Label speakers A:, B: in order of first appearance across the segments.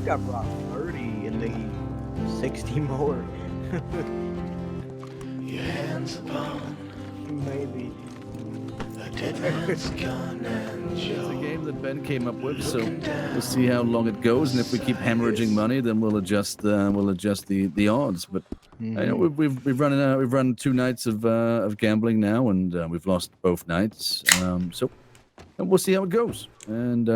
A: got brought 30 and maybe 60 more.
B: Your hands upon
A: Maybe.
B: a dead man's gun and
C: It's a
B: Joe.
C: game that Ben came up with, so we'll see how long it goes, and if we keep hemorrhaging money, then we'll adjust the odds. But I know we've run 2 nights of gambling now, and we've lost both nights. So we'll see how it goes. And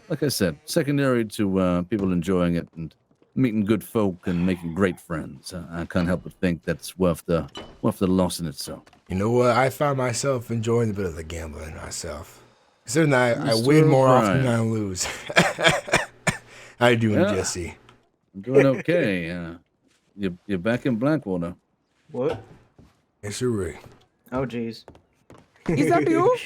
C: like I said, secondary to people enjoying it and meeting good folk and making great friends. I can't help but think that's worth the loss in itself.
D: You know what? I found myself enjoying a bit of the gambling myself. Considering that I
C: Mr.
D: win more often
C: O'Brien.
D: than I lose. How you doing,
C: Yeah.
D: Jesse?
C: I'm doing okay. You're back in Blackwater.
A: What?
D: Yes, sir.
A: Oh, jeez.
E: Is that you?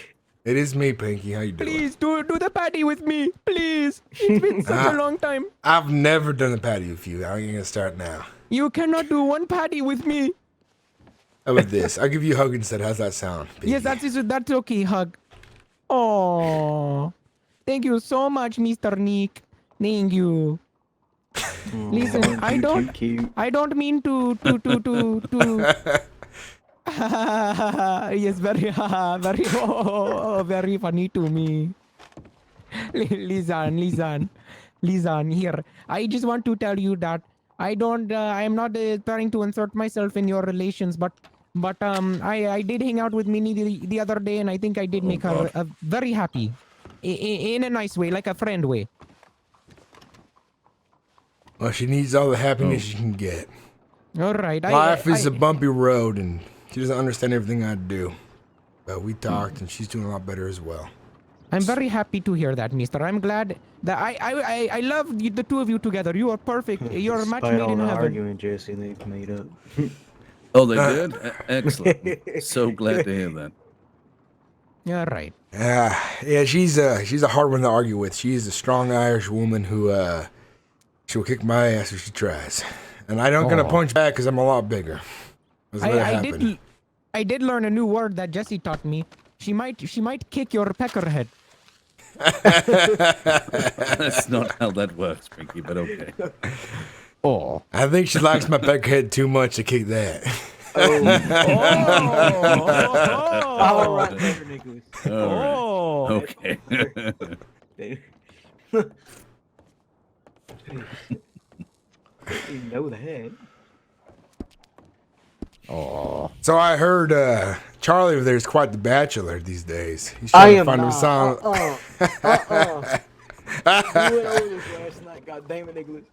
D: It is me, Pinky. How you doing?
E: Please do the patty with me, please. It's been such a long time.
D: I've never done a patty with you. I'm gonna start now.
E: You cannot do one patty with me.
D: How about this? I'll give you a hug instead. How's that sound? Pinky?
E: Yes, that's okay. Hug. Oh, thank you so much, Mr. Nick. Thank you. Listen, I don't mean to. Yes, very very funny to me. Listen, here. I just want to tell you that I am not trying to insert myself in your relations, but I did hang out with Minnie the other day, and I think I did make her very happy, in a nice way, like a friend way.
D: Well, she needs all the happiness she can get.
E: All right.
D: Life is a bumpy road, and she doesn't understand everything I do. But we talked, and she's doing a lot better as well.
E: I'm very happy to hear that, mister. I'm glad that I love the two of you together. You are perfect. You're a match
A: Despite
E: made
A: all
E: in
A: the
E: heaven.
A: arguing, Jesse, they've made up.
C: Oh, they did? Excellent. So glad to hear that.
E: Yeah, right.
D: Yeah, she's a hard one to argue with. She's a strong Irish woman who she'll kick my ass if she tries. And I don't gonna punch back because I'm a lot bigger.
E: I did learn a new word that Jessie taught me. She might kick your peckerhead.
C: That's not how that works, Pinky, but okay.
E: Oh.
D: I think she likes my back head too much to kick that.
A: All right, there, Nicholas.
C: All right. Okay.
A: You know that.
E: Oh.
D: So I heard Charlie over there is quite the bachelor these days. He's trying to find him some.
A: You went over this last night, God damn it, Nicholas.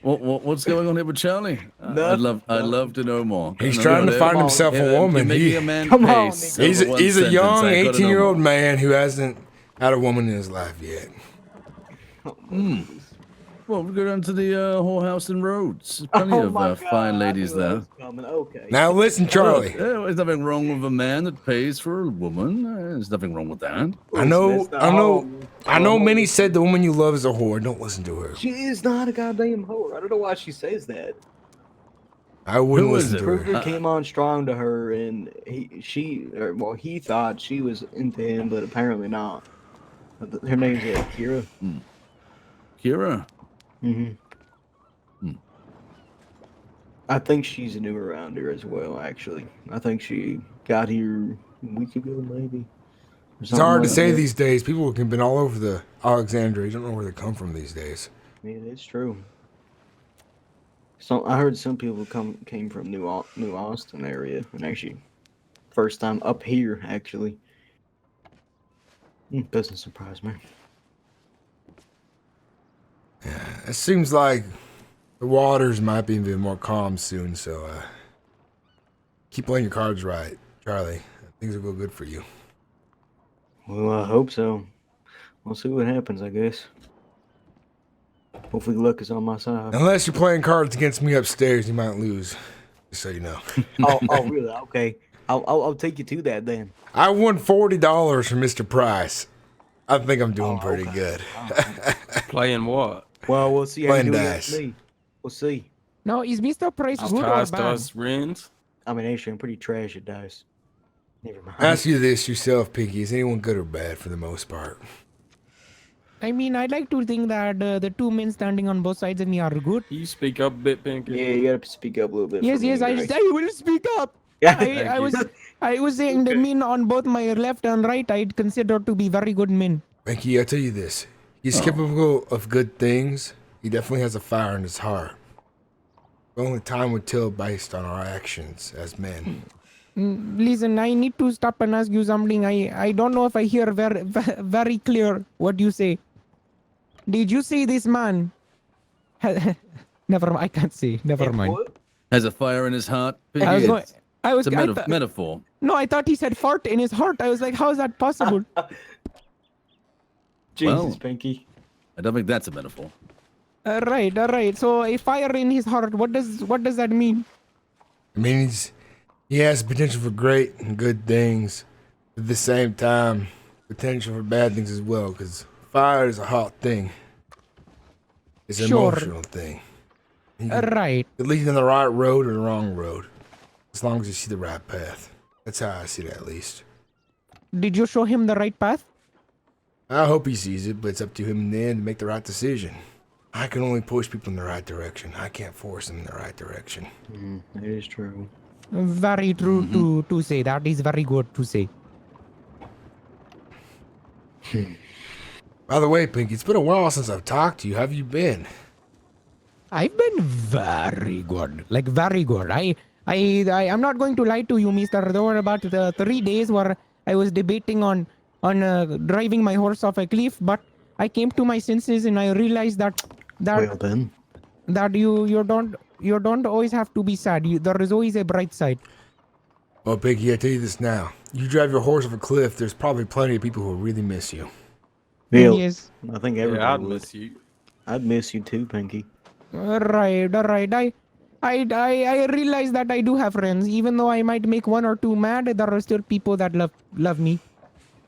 C: What's going on here with Charlie? I'd love to know more.
D: He's trying to find himself a woman.
C: You're making a man
A: Come on,
C: pace
A: Nick.
C: over
D: He's
C: one
D: a young
C: sentence. I gotta know
D: 18-year-old
C: more.
D: man who hasn't had a woman in his life yet.
C: Well, we go down to the whorehouse and Rhodes. There's plenty
A: Oh
C: of
A: my
C: fine
A: God,
C: ladies
A: I knew that
C: there.
A: was coming. Okay.
D: Now listen, Charlie.
C: There's nothing wrong with a man that pays for a woman. There's nothing wrong with that.
D: I know. Minnie said the woman you love is a whore. Don't listen to her.
A: She is not a goddamn whore. I don't know why she says that.
D: I wouldn't
C: Who is
D: listen
C: it?
D: to her.
A: Kruger came on strong to her, and he thought she was into him, but apparently not. Her name's Kira.
C: Kira?
A: Mm-hmm. I think she's new around here as well, actually. I think she got here a week ago, maybe.
D: It's hard to say these days. People have been all over the Alexandria. You don't know where they come from these days.
A: Yeah, it's true. So I heard some people came from New Austin area, and actually, first time up here, actually. Doesn't surprise me.
D: It seems like the waters might be a bit more calm soon, so keep playing your cards right, Charlie. Things will go good for you.
A: Well, I hope so. We'll see what happens, I guess. Hopefully luck is on my side.
D: Unless you're playing cards against me upstairs, you might lose. Just so you know.
A: oh, really? Okay. I'll take you to that then.
D: I won $40 from Mr. Price. I think I'm doing pretty good.
F: Playing what?
A: Well, we'll see how you
D: Playing
A: do
D: dice.
A: against me. We'll see.
E: Now, is Mr. Price good or
F: Cast
E: bad?
F: us rings.
A: I mean, actually, I'm pretty trash at dice. Never mind.
D: Ask you this yourself, Pinky. Is anyone good or bad for the most part?
E: I mean, I like to think that the two men standing on both sides of me are good.
F: Can you speak up a bit, Pinky?
A: Yeah, you gotta speak up a little bit.
E: Yes,
A: for me,
E: yes,
A: right?
E: I will speak up.
A: Yeah.
F: Thank
E: I
F: you.
E: was I was saying the men on both my left and right I'd consider to be very good men.
D: Pinky, I tell you this. He's capable of good things. He definitely has a fire in his heart. Only time would tell based on our actions as men.
E: Listen, I need to stop and ask you something. I don't know if I hear very clear what you say. Did you say this man? Never mind. I can't say. Never mind.
A: What?
C: Has a fire in his heart.
E: I was going. I was.
C: It's a
E: I th-
C: metaphor.
E: no, I thought he said fart in his heart. I was like, how is that possible?
A: Jesus,
C: Well.
A: Pinky.
C: I don't think that's a metaphor.
E: All right. So a fire in his heart. What does that mean?
D: I mean, he has potential for great and good things. At the same time, potential for bad things as well, because fire is a hot thing. It's an
E: Sure.
D: emotional thing. You can
E: Right.
D: lead on the right road or the wrong road, as long as you see the right path. That's how I see it, at least.
E: Did you show him the right path?
D: I hope he sees it, but it's up to him in the end to make the right decision. I can only push people in the right direction. I can't force them in the right direction.
A: That is true.
E: Very true to say. That is very good to say.
D: By the way, Pinky, it's been a while since I've talked to you. How have you been?
E: I've been very good. Like very good. I'm not going to lie to you, mister. There were about 3 days where I was debating on driving my horse off a cliff, but I came to my senses and I realized that
A: Well then.
E: that you don't always have to be sad. There is always a bright side.
D: Well, Pinky, I tell you this now. You drive your horse off a cliff, there's probably plenty of people who really miss you.
A: Bill,
E: Yes.
A: I think
F: Yeah,
A: everybody
F: I'd
A: would.
F: miss you.
A: I'd miss you too, Pinky.
E: All right. I realize that I do have friends. Even though I might make one or two mad, there are still people that love me.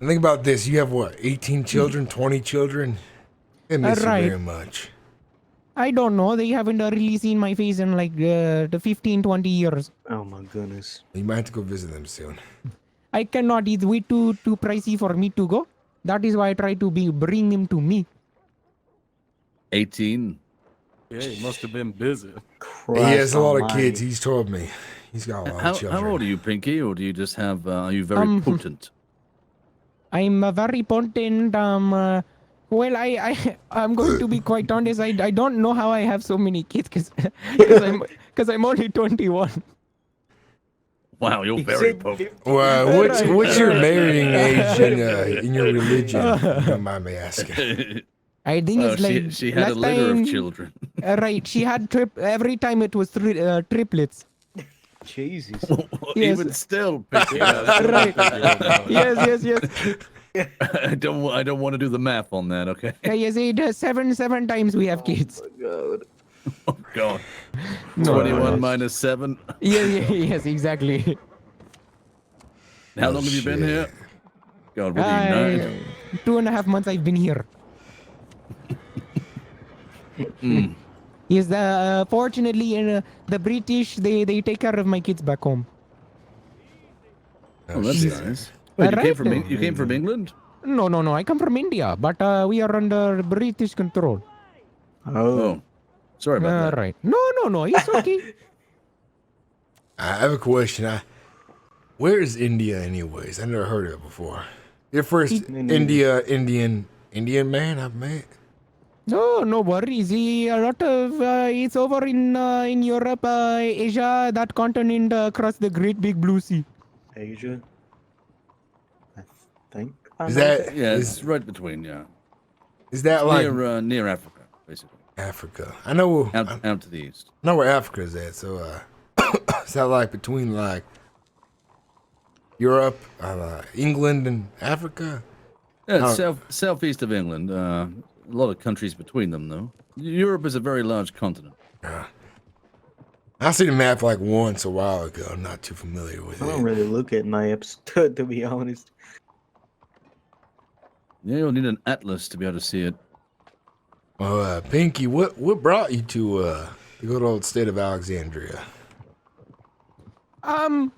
D: And think about this. You have, what, 18 children, 20 children? They miss you
E: Right.
D: very much.
E: I don't know. They haven't really seen my face in like the 15, 20 years.
A: Oh my goodness.
D: You might have to go visit them soon.
E: I cannot. It's way too pricey for me to go. That is why I try to bring him to me.
C: 18.
F: Yeah, he must have been busy.
D: He has a lot of
A: almighty.
D: kids. He's told me. He's got a lot of children.
C: How old are you, Pinky? Or do you just have, are you very potent?
E: I'm very potent. Well, I'm going to be quite honest. I don't know how I have so many kids because I'm only 21.
C: Wow, you're very potent.
D: Well, what's your marrying age in your religion? If you don't mind me asking.
E: I think
C: Oh,
E: it's like
C: she had a
E: last
C: litter
E: time-
C: of children.
E: Right, she had every time it was triplets.
A: Jesus.
E: Yes.
C: Even still, Pinky.
E: Right. Yes.
C: I don't want to do the math on that. Okay.
E: Yes, it seven times we have kids.
A: God.
C: Oh God.
E: No.
C: 21 minus 7.
E: Yes, exactly.
C: How long have you been
D: shit.
C: here? God, what are you, 9?
E: 2.5 months I've been here. Yes, fortunately, the British they take care of my kids back home.
C: Oh, that's
D: shit.
C: nice. Wait,
E: Alright.
C: you came from England?
E: No, I come from India, but we are under British control.
C: Oh, sorry about that.
E: Right. No, it's okay.
D: I have a question. Where is India, anyways? I never heard of it before. You're the first Indian man I've met.
E: No worries. A lot of it's over in Europe, Asia, that continent across the great big blue sea.
A: Asia. I think. I
D: Is
A: know
D: that
C: Yeah,
D: is,
C: it's right between, yeah.
D: is that like
C: Near Africa, basically.
D: Africa? I know
C: Out to the east.
D: I know where Africa is at. So is that like between like Europe, England, and Africa?
C: Yeah, it's southeast of England. A lot of countries between them, though. Europe is a very large continent.
D: I seen a map like once a while ago. I'm not too familiar with
A: I don't
D: it.
A: really look at maps, to be honest.
C: Yeah, you'll need an atlas to be able to see it.
D: Well, Pinky, what brought you to the good old state of Alexandria?
E: Well,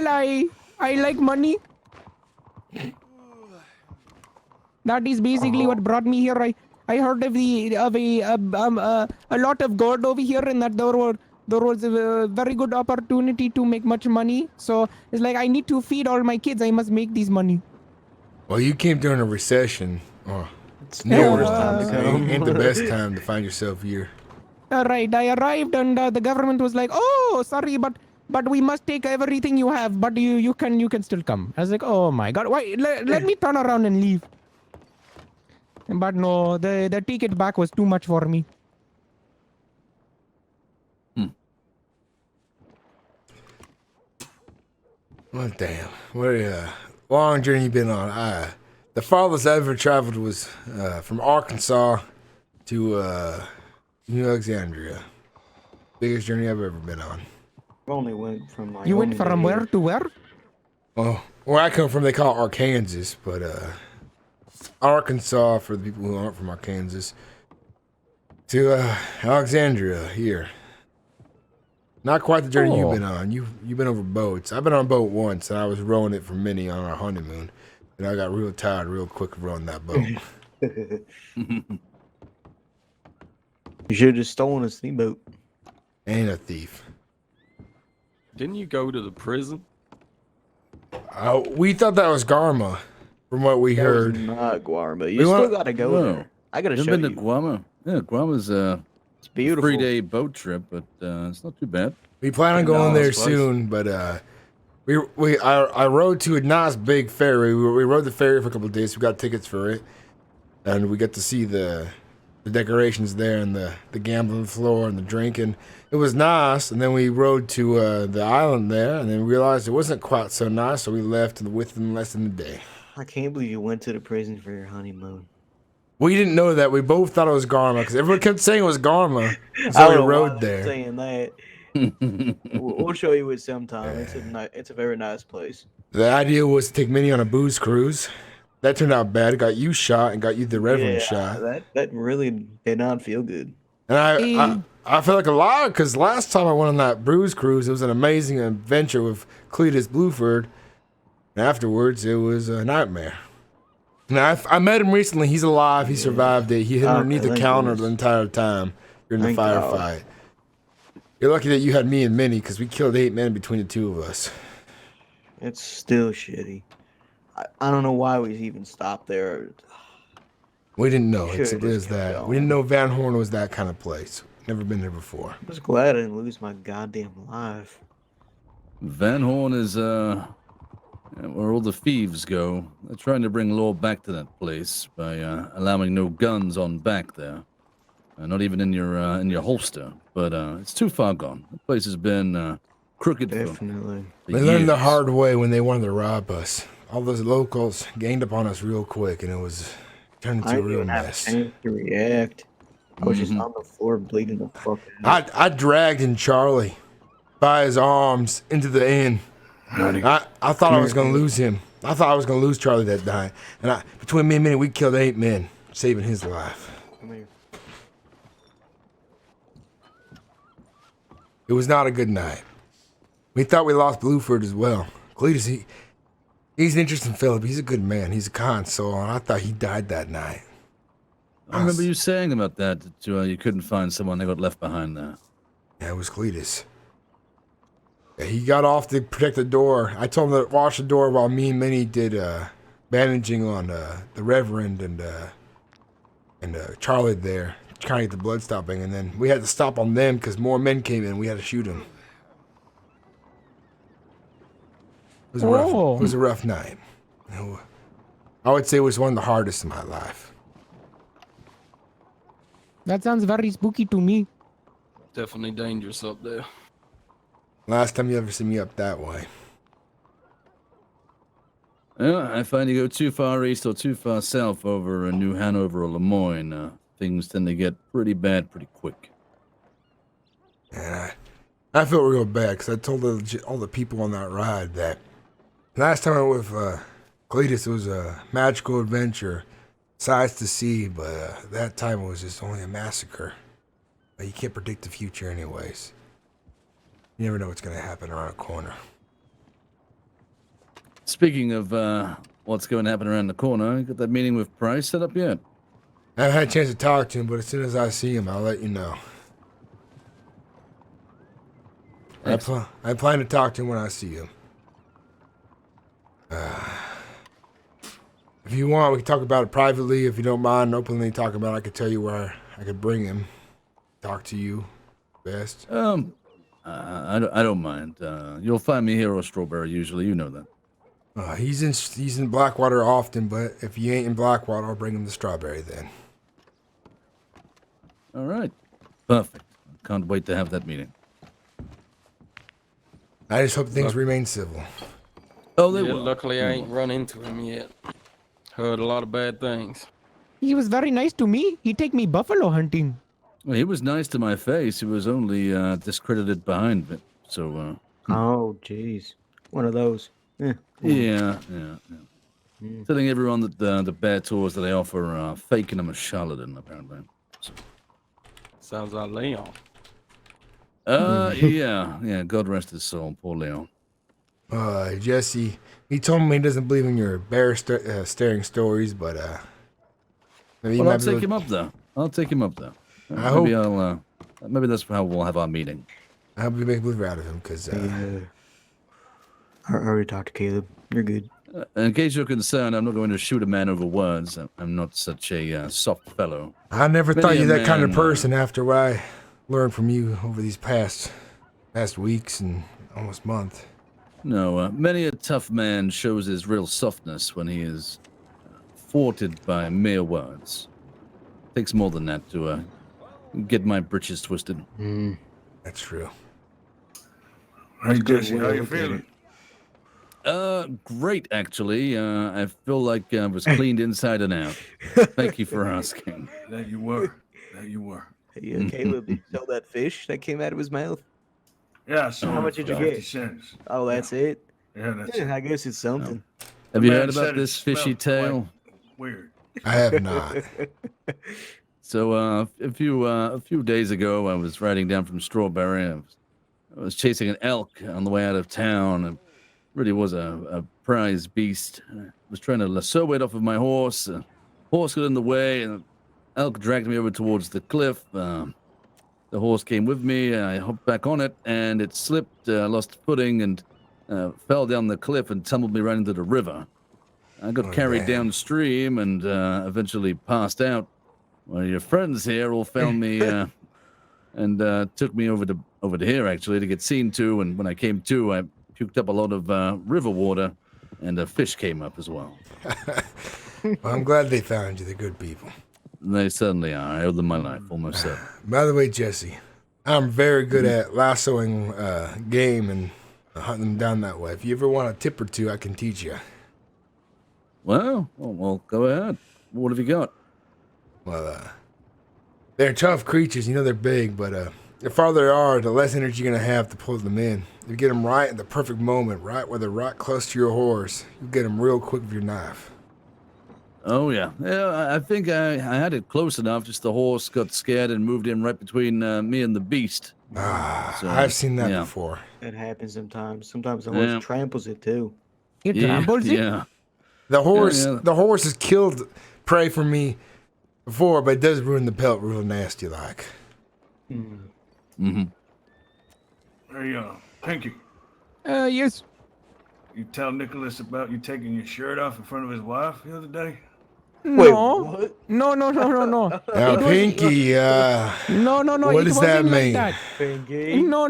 E: I like money. That is basically what brought me here. I heard of a lot of gold over here, and that there was a very good opportunity to make much money. So it's like I need to feed all my kids. I must make this money.
D: Well, you came during a recession. Oh,
A: It's
D: no,
A: the worst time to
D: ain't the
A: come.
D: best time to find yourself here.
E: Right, I arrived and the government was like, "Oh, sorry, but we must take everything you have, but you can still come." I was like, "Oh my god, why? Let me turn around and leave." But no, the ticket back was too much for me.
D: Well, damn. What long journey you been on? The farthest I ever traveled was from Arkansas to New Alexandria. Biggest journey I've ever been on.
A: I only went from
E: You went from where to where?
D: Well, where I come from, they call it Arkansas, but Arkansas for the people who aren't from Arkansas to Alexandria here. Not quite the journey you've been on. You've been over boats. I've been on a boat once, and I was rowing it for Minnie on our honeymoon, and I got real tired real quick of rowing that boat.
A: You should have just stolen a steamboat.
D: Ain't a thief.
F: Didn't you go to the prison?
D: We thought that was Garma, from what we
A: That was
D: heard.
A: not Guarma. You
D: We
A: still
D: want-
A: gotta go
C: No.
A: there. I gotta
C: You've
A: show
C: been
A: you.
C: to Guam? Yeah, Guama's
A: It's beautiful.
C: 3-day boat trip, but it's not too bad.
D: We plan on going
F: No,
D: there
F: it's close.
D: soon, but I rode to a nice big ferry. We rode the ferry for a couple of days. We got tickets for it, and we got to see the decorations there and the gambling floor and the drinking. It was nice, and then we rode to the island there, and then realized it wasn't quite so nice, so we left within less than a day.
A: I can't believe you went to the prison for your honeymoon.
D: We didn't know that. We both thought it was Garma because everyone kept saying it was Garma,
A: I
D: so we
A: don't know why
D: rode
A: they're
D: there.
A: saying that. We'll show you it sometime. It's a very nice place.
D: The idea was to take Minnie on a booze cruise. That turned out bad. It got you shot and got you the Reverend shot.
A: That really did not feel good.
D: And I felt like a liar because last time I went on that booze cruise, it was an amazing adventure with Cletus Bluford. And afterwards, it was a nightmare. Now, I met him recently. He's alive. He survived it. He hid underneath the
A: thank
D: counter
A: goodness.
D: the entire time during the
A: Thank God.
D: firefight. You're lucky that you had me and Minnie because we killed 8 men between the two of us.
A: It's still shitty. I don't know why we even stopped there.
D: We didn't know.
A: Should've
D: It's
A: just
D: as
A: kept
D: that.
A: going.
D: We didn't know Van Horn was that kind of place. Never been there before.
A: I was glad I didn't lose my goddamn life.
C: Van Horn is where all the thieves go. They're trying to bring law back to that place by allowing no guns on back there. Not even in your holster. But it's too far gone. The place has been crooked for
A: Definitely.
D: They learned the
C: years.
D: hard way when they wanted to rob us. All those locals ganged up on us real quick, and it was turned
A: I
D: into a
A: didn't
D: real
A: even have a
D: mess.
A: chance to react. I was just
C: Mhm.
A: on the floor bleeding the fuck out.
D: I dragged in Charlie by his arms into the inn. I thought I was going to lose him. I thought I was going to lose Charlie that night. And between me and Minnie, we killed 8 men, saving his life.
A: Come here.
D: It was not a good night. We thought we lost Bluford as well. Cletus, he's an interesting fellow, but he's a good man. He's a kind soul, and I thought he died that night.
C: I remember you saying about that you couldn't find someone that got left behind there.
D: Yeah, it was Cletus. Yeah, he got off to protect the door. I told him to watch the door while me and Minnie did bandaging on the Reverend and Charlie there, trying to get the blood stopping. And then we had to stop on them because more men came in. We had to shoot them. It was a rough night. You know, I would say it was one of the hardest in my life.
E: That sounds very spooky to me.
F: Definitely dangerous up there.
D: Last time you ever see me up that way.
C: Yeah, I find you go too far east or too far south over New Hanover or Lemoyne, things tend to get pretty bad pretty quick.
D: And I felt real bad because I told all the people on that ride that last time I went with Cletus, it was a magical adventure, sights to see, but that time it was just only a massacre. But you can't predict the future anyways. You never know what's going to happen around a corner.
C: Speaking of what's going to happen around the corner. You got that meeting with Price set up yet?
D: I haven't had a chance to talk to him, but as soon as I see him, I'll let you know. I plan to talk to him when I see him. If you want, we can talk about it privately. If you don't mind openly talking about it, I could tell you where I could bring him. Talk to you best.
C: I don't mind. You'll find me here or Strawberry usually. You know that.
D: He's in Blackwater often, but if you ain't in Blackwater, I'll bring him to Strawberry then.
C: All right. Perfect. Can't wait to have that meeting.
D: I just hope things remain civil.
C: Oh, they
F: Yeah,
C: will.
F: luckily I ain't run into him yet. Heard a lot of bad things.
E: He was very nice to me. He take me buffalo hunting.
C: Well, he was nice to my face. He was only discredited behind it. So,
A: Oh, jeez. One of those.
C: yeah. Telling everyone that the bear tours that they offer are fake and I'm a charlatan, apparently. So.
F: Sounds like Leon.
C: Yeah. God rest his soul, poor Leon.
D: Jesse, he told me he doesn't believe in your bear staring stories, but maybe
C: Well, I'll take him up there. Maybe that's how we'll have our meeting.
D: I hope you make a believer out of him, because
A: I already talked to Caleb. You're good.
C: In case you're concerned, I'm not going to shoot a man over words. I'm not such a soft fellow.
D: I never
C: Many
D: thought you
C: a
D: that kind of
C: man,
D: person after what I learned from you over these past weeks and almost month.
C: No, many a tough man shows his real softness when he is thwarted by mere words. Takes more than that to get my britches twisted.
D: That's true.
B: Hey, Jesse, how you feeling?
C: Great, actually. I feel like I was cleaned inside and out. Thank you for asking.
B: That you were.
A: Hey, Caleb, did you sell that fish that came out of his mouth?
B: Yeah, so
A: How much did you
B: 50
A: get?
B: cents.
A: Oh, that's it?
B: Yeah, that's
A: I guess it's something.
C: Have you
B: man
C: heard about
B: said it
C: this fishy
B: smelled
C: tale?
B: like weird.
D: I have not.
C: So a few days ago, I was riding down from Strawberry. I was chasing an elk on the way out of town. It really was a prize beast. I was trying to lasso it off of my horse. Horse got in the way, and the elk dragged me over towards the cliff. The horse came with me. I hopped back on it, and it slipped, lost footing, and fell down the cliff and tumbled me right into the river. I got carried downstream and eventually passed out. Well, your friends here all found me and took me over to here, actually, to get seen to. And when I came to, I puked up a lot of river water, and a fish came up as well.
D: Well, I'm glad they found you. They're good people.
C: They certainly are. I owe them my life, almost certainly.
D: By the way, Jesse, I'm very good at lassoing game and hunting them down that way. If you ever want a tip or two, I can teach you.
C: Well, go ahead. What have you got?
D: Well, they're tough creatures. You know they're big, but the farther they are, the less energy you're going to have to pull them in. If you get them right at the perfect moment, right where they're right close to your horse, you get them real quick with your knife.
C: Oh, yeah. Yeah, I think I had it close enough. Just the horse got scared and moved in right between me and the beast. So,
D: I've seen that before.
A: That happens sometimes. Sometimes the horse tramples it too.
E: It tramples it?
C: Yeah.
D: The horse has killed prey for me before, but it does ruin the pelt real nasty like.
C: Mm-hmm.
B: Hey, Pinky,
E: Yes.
B: you tell Nicholas about you taking your shirt off in front of his wife the other day?
E: No.
A: what?
E: No.
D: Now,
E: It was-
D: Pinky,
E: No.
D: what
E: It
D: does that
E: wasn't like
D: mean?
E: that.
A: Pinky?
E: No.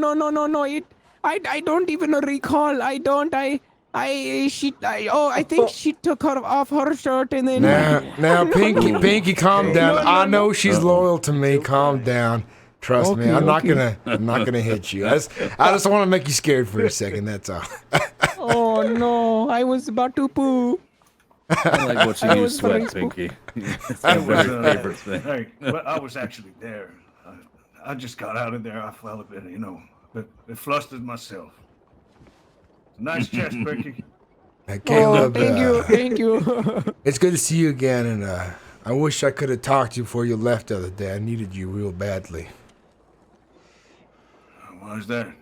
E: I don't even recall. I think she took her off her shirt and then.
D: Now, Pinky, calm down. I know she's loyal to me. Calm down. Trust me. I'm not gonna hit you. I just want to make you scared for a second. That's all.
E: Oh no! I was about to poo.
C: I like watching you
E: was very
C: sweat, Pinky. It's
B: I
C: my
B: was,
C: very favorite thing.
B: Hey, well, I was actually there. I just got out of there. I felt a bit, it flustered myself. Nice chest, Pinky.
D: Caleb,
E: Thank you.
D: it's good to see you again, and I wish I could have talked to you before you left the other day. I needed you real badly.
B: Why is that?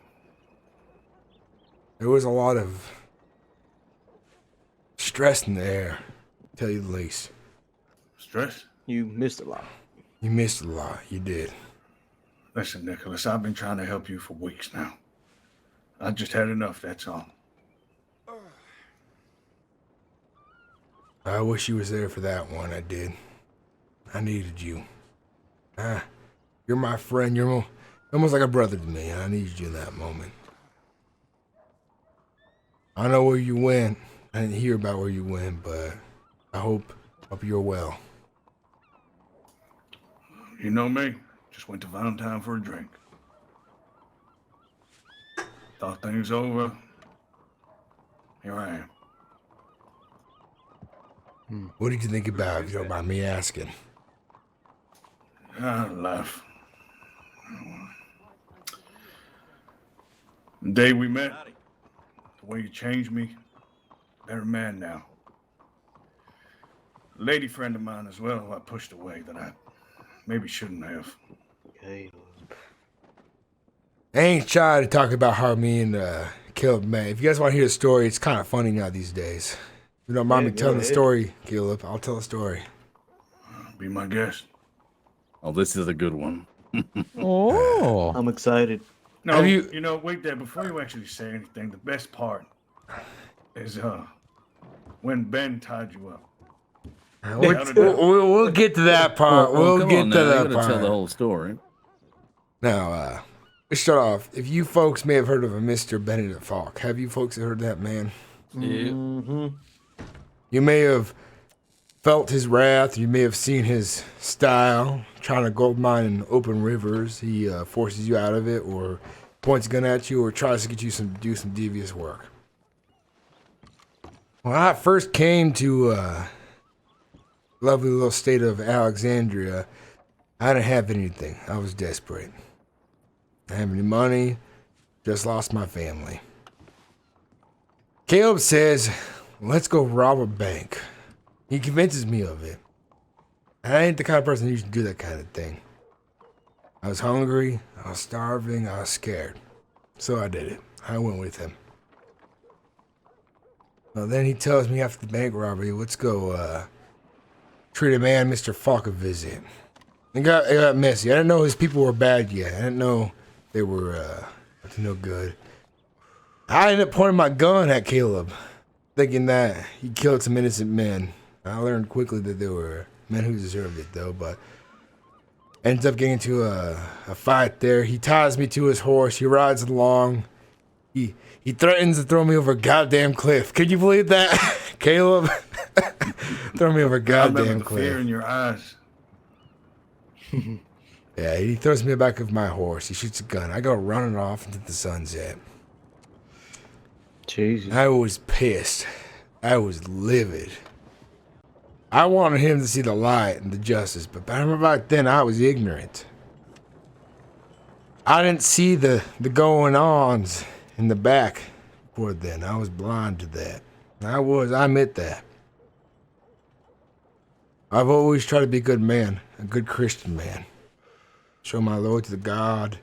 D: stress in the air, to tell you the least.
B: Stress?
A: You missed a lot.
D: You missed a lot. You did.
B: Listen, Nicholas, I've been trying to help you for weeks now. I just had enough, that's all.
D: I wish you was there for that one. I did. I needed you. You're my friend. You're almost like a brother to me. I needed you in that moment. I know where you went. I didn't hear about where you went, but I hope you're well.
B: You know me. Just went to Valentine for a drink. Thought things over. Here I am.
D: What did you think about, if you don't mind me asking?
B: I laugh. The day we met, the way you changed me, better man now. A lady friend of mine as well who I pushed away that I maybe shouldn't have.
A: Caleb.
D: I ain't shy to talk about how me and Caleb met. If you guys want to hear the story, it's kind of funny now these days. If you don't mind me
A: Go
D: telling the
A: ahead.
D: story, Caleb, I'll tell the story.
B: Be my guest.
C: Oh, this is a good one.
E: Oh.
A: I'm excited.
B: No,
D: Have you-
B: you know, wait there. Before you actually say anything, the best part is when Ben tied you up.
D: We'll get to that part.
C: Well,
D: we'll
C: come
D: get
C: on
D: to
C: now.
D: that
C: You gotta
D: part.
C: tell the whole story.
D: Now, let's start off. If you folks may have heard of a Mr. Benedict Falk, have you folks heard of that man?
C: Yeah.
D: You may have felt his wrath. You may have seen his style, trying to gold mine in open rivers. He forces you out of it, or points a gun at you, or tries to get you to do some devious work. When I first came to lovely little state of Alexandria, I didn't have anything. I was desperate. I didn't have any money, just lost my family. Caleb says, let's go rob a bank. He convinces me of it. I ain't the kind of person who should do that kind of thing. I was hungry, I was starving, I was scared. So I did it. I went with him. Well, then he tells me after the bank robbery, let's go treat a man, Mr. Falk, a visit. It got messy. I didn't know his people were bad yet. I didn't know they were up to no good. I ended up pointing my gun at Caleb, thinking that he killed some innocent men. I learned quickly that they were men who deserved it, though, but ends up getting into a fight there. He ties me to his horse. He rides along. He threatens to throw me over a goddamn cliff. Could you believe that, Caleb? Throw me over a
B: I
D: goddamn
B: remember the fear
D: cliff.
B: in your eyes.
D: Yeah, he throws me back of my horse. He shoots a gun. I go running off into the sunset.
A: Jesus.
D: I was pissed. I was livid. I wanted him to see the light and the justice, but I remember back then I was ignorant. I didn't see the going-ons in the back before then. I was blind to that. I admit that. I've always tried to be a good man, a good Christian man. Show my loyalty to God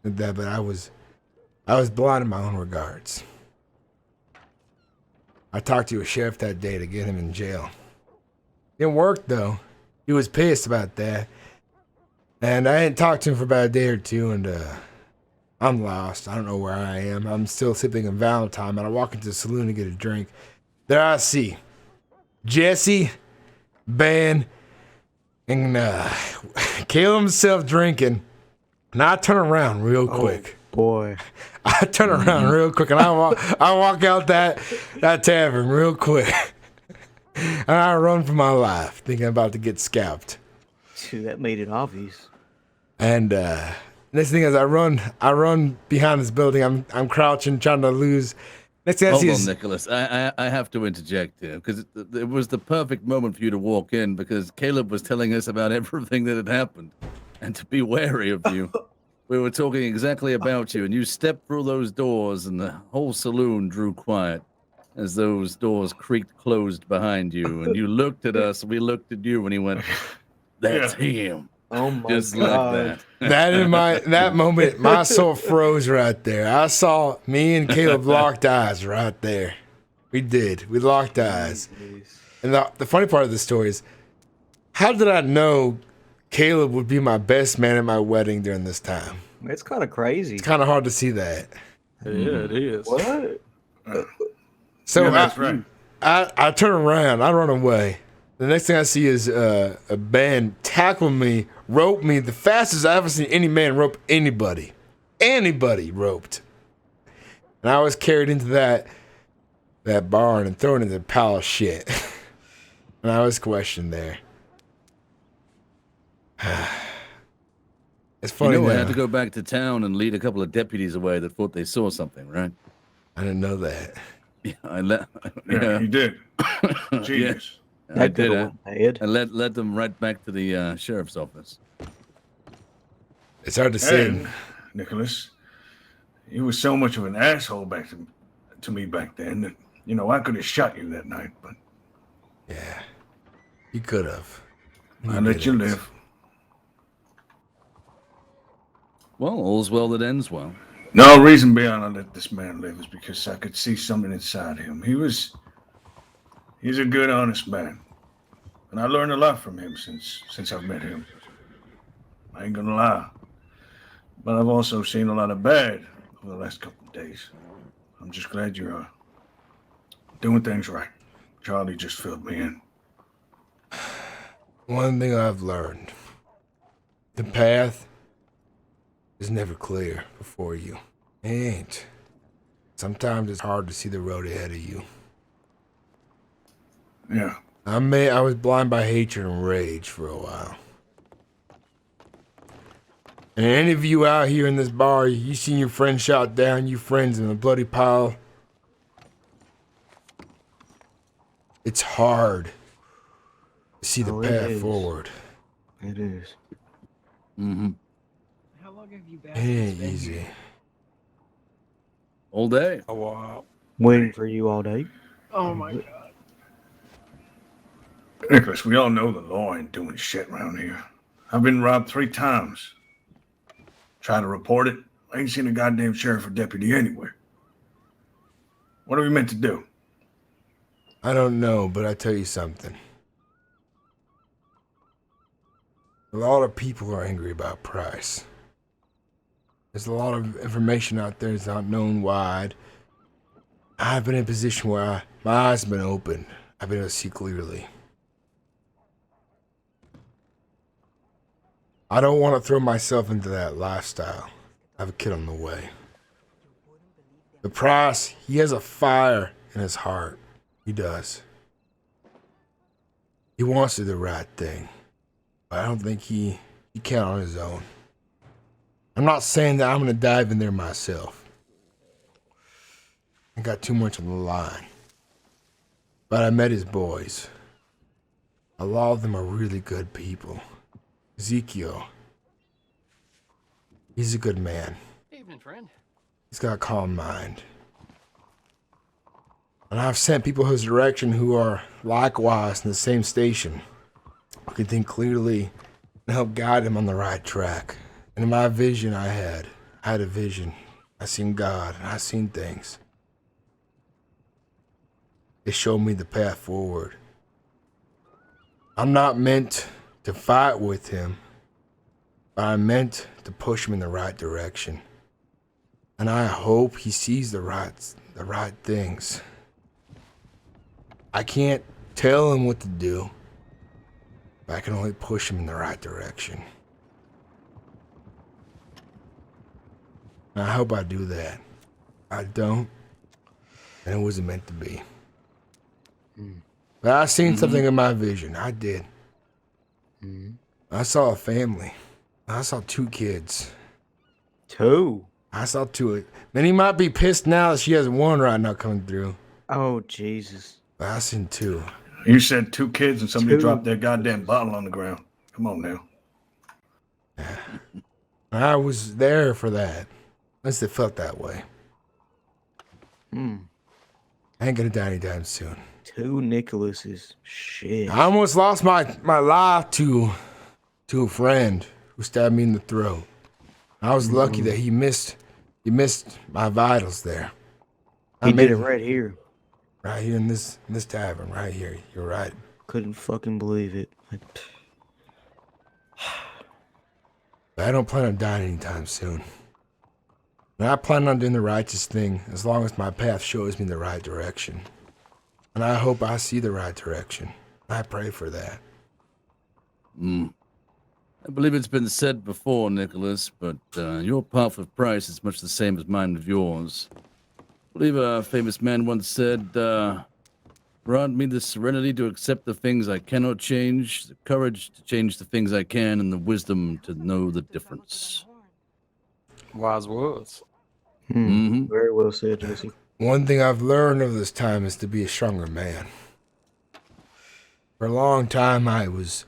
D: and that, but I was blind in my own regards. I talked to a sheriff that day to get him in jail. Didn't work though. He was pissed about that. And I hadn't talked to him for about a day or two, and I'm lost. I don't know where I am. I'm still sipping on Valentine, and I walk into the saloon to get a drink. There I see Jessie, Ben, and Caleb himself drinking. And I turn around real quick.
A: Boy.
D: I turn around real quick, and I walk out that tavern real quick. And I run for my life, thinking I'm about to get scalped.
A: Dude, that made it obvious.
D: And next thing is I run behind this building. I'm crouching, trying to lose. Next thing I
C: Hold
D: see
C: on,
D: is
C: Nicholas. I have to interject here because it was the perfect moment for you to walk in because Caleb was telling us about everything that had happened and to be wary of you. We were talking exactly about you, and you stepped through those doors, and the whole saloon drew quiet as those doors creaked closed behind you. And you looked at us, we looked at you, and he went, "That's him."
A: Oh my
C: Just
A: God.
C: like that.
D: that moment, my soul froze right there. I saw me and Caleb locked eyes right there. We did. We locked eyes.
A: Jeez.
D: And the funny part of the story is, how did I know Caleb would be my best man at my wedding during this time?
A: It's kind of crazy.
D: It's kind of hard to see that.
F: Yeah, it is.
A: What?
D: So
B: Yeah, that's right.
D: I turn around, I run away. The next thing I see is a band tackle me, rope me the fastest I've ever seen any man rope anybody. Anybody roped. And I was carried into that barn and thrown into a pile of shit. And I was questioned there. It's funny.
C: You know, I
D: now.
C: had to go back to town and lead a couple of deputies away that thought they saw something, right?
D: I didn't know that.
C: Yeah, I let.
B: Yeah, you did. Genius.
C: I did.
A: Ed.
C: I led them right back to the sheriff's office.
D: It's hard to say.
B: And, Nicholas, you were so much of an asshole back to me back then that, you know, I could have shot you that night, but
D: Yeah, you could have.
B: I let you live.
C: Well, all's well that ends well.
B: No reason beyond I let this man live is because I could see something inside him. He's a good, honest man. And I learned a lot from him since I've met him. I ain't gonna lie. But I've also seen a lot of bad over the last couple of days. I'm just glad you're doing things right. Charlie just filled me in.
D: One thing I've learned: the path is never clear before you. It ain't. Sometimes it's hard to see the road ahead of you.
B: Yeah.
D: I was blind by hatred and rage for a while. And any of you out here in this bar, you seen your friend shot down, you friends in a bloody pile. It's hard to see the
A: Oh, it
D: path
A: is.
D: forward.
A: It is.
C: Mm-hmm.
G: How long have you
D: It ain't easy.
C: All day.
F: Oh, wow.
A: Waiting for you all day.
G: Oh my god.
B: Nicholas, we all know the law ain't doing shit around here. I've been robbed 3 times. Try to report it. I ain't seen a goddamn sheriff or deputy anywhere. What are we meant to do?
D: I don't know, but I tell you something. A lot of people are angry about price. There's a lot of information out there that's not known wide. I've been in a position where my eyes have been opened. I've been able to see clearly. I don't want to throw myself into that lifestyle. I have a kid on the way. The price, he has a fire in his heart. He does. He wants to do the right thing. But I don't think he can on his own. I'm not saying that I'm going to dive in there myself. I got too much on the line. But I met his boys. A lot of them are really good people. Ezekiel. He's a good man.
G: Evening, friend.
D: He's got a calm mind. And I've sent people his direction who are likewise in the same station, who can think clearly and help guide him on the right track. And in my vision I had a vision. I seen God and I seen things. It showed me the path forward. I'm not meant to fight with him, but I'm meant to push him in the right direction. And I hope he sees the right things. I can't tell him what to do, but I can only push him in the right direction. And I hope I do that. I don't, and it wasn't meant to be. But I seen something in my vision. I did. I saw a family. I saw 2 kids.
A: 2.
D: I saw 2. Minnie might be pissed now that she has 1 right now coming through.
A: Oh, Jesus.
D: But I seen 2.
B: You said 2 kids and somebody
A: 2.
B: dropped their goddamn bottle on the ground. Come on now.
D: I was there for that. At least it felt that way. I ain't gonna die anytime soon.
A: 2 Nicholases. Shit.
D: I almost lost my life to a friend who stabbed me in the throat. I was lucky that he missed my vitals there.
A: He did it right here.
D: Right here in this tavern, right here. You're right.
A: Couldn't fucking believe it.
D: But I don't plan on dying anytime soon. And I plan on doing the righteous thing as long as my path shows me the right direction. And I hope I see the right direction. I pray for that.
C: I believe it's been said before, Nicholas, but your path of price is much the same as mine of yours. I believe a famous man once said, grant me the serenity to accept the things I cannot change, the courage to change the things I can, and the wisdom to know the difference.
F: Wise words.
A: Very well said, Jesse.
D: One thing I've learned over this time is to be a stronger man. For a long time, I was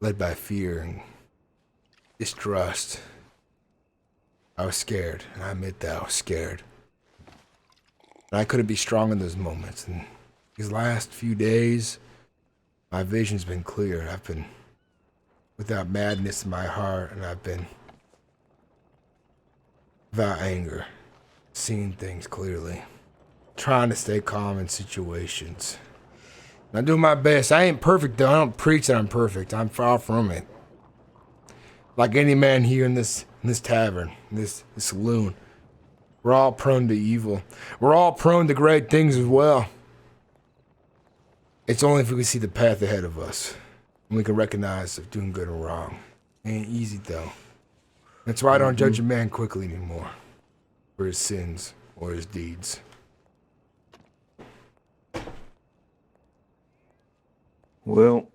D: led by fear and distrust. I was scared, and I admit that I was scared. And I couldn't be strong in those moments. And these last few days, my vision's been clear. I've been without madness in my heart, and I've been without anger, seeing things clearly, trying to stay calm in situations. I do my best. I ain't perfect, though. I don't preach that I'm perfect. I'm far from it. Like any man here in this tavern, this saloon, we're all prone to evil. We're all prone to great things as well. It's only if we can see the path ahead of us and we can recognize if doing good or wrong. Ain't easy, though. That's why I don't judge a man quickly anymore for his sins or his deeds.
A: Well,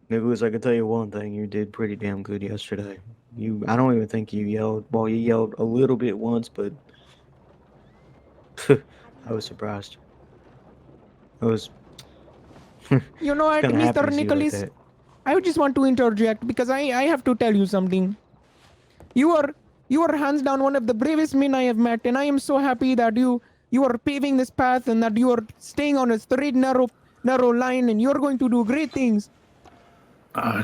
A: Nicholas, I can tell you one thing. You did pretty damn good yesterday. I don't even think you yelled. Well, you yelled a little bit once, but I was surprised. I was
E: You know what,
A: kinda happy
E: Mr.
A: to see you like
E: Nicholas?
A: that.
E: I just want to interject because I have to tell you something. You are hands down one of the bravest men I have met, and I am so happy that you are paving this path and that you are staying on a straight, narrow line, and you're going to do great things.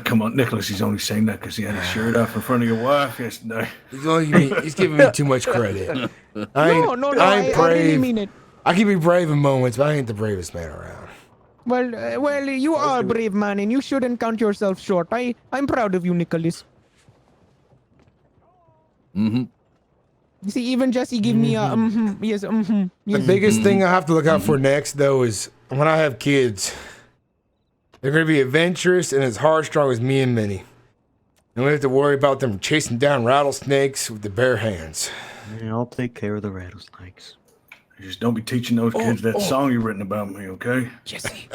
B: Come on, Nicholas, he's only saying that because he had his shirt off in front of your wife yesterday.
D: He's giving me too much credit. I ain't
E: I
D: brave.
E: really mean it.
D: I can be brave in moments, but I ain't the bravest man around.
E: Well, you are a brave man, and you shouldn't count yourself short. I'm proud of you, Nicholas. You see, even Jessie give me a yes,
D: The
E: yes.
D: biggest thing I have to look out for next, though, is when I have kids. They're going to be adventurous and as hard-strong as me and Minnie. And we have to worry about them chasing down rattlesnakes with their bare hands.
A: Yeah, I'll take care of the rattlesnakes.
B: Just don't be teaching those kids that song you've written about me, okay?
E: Jessie.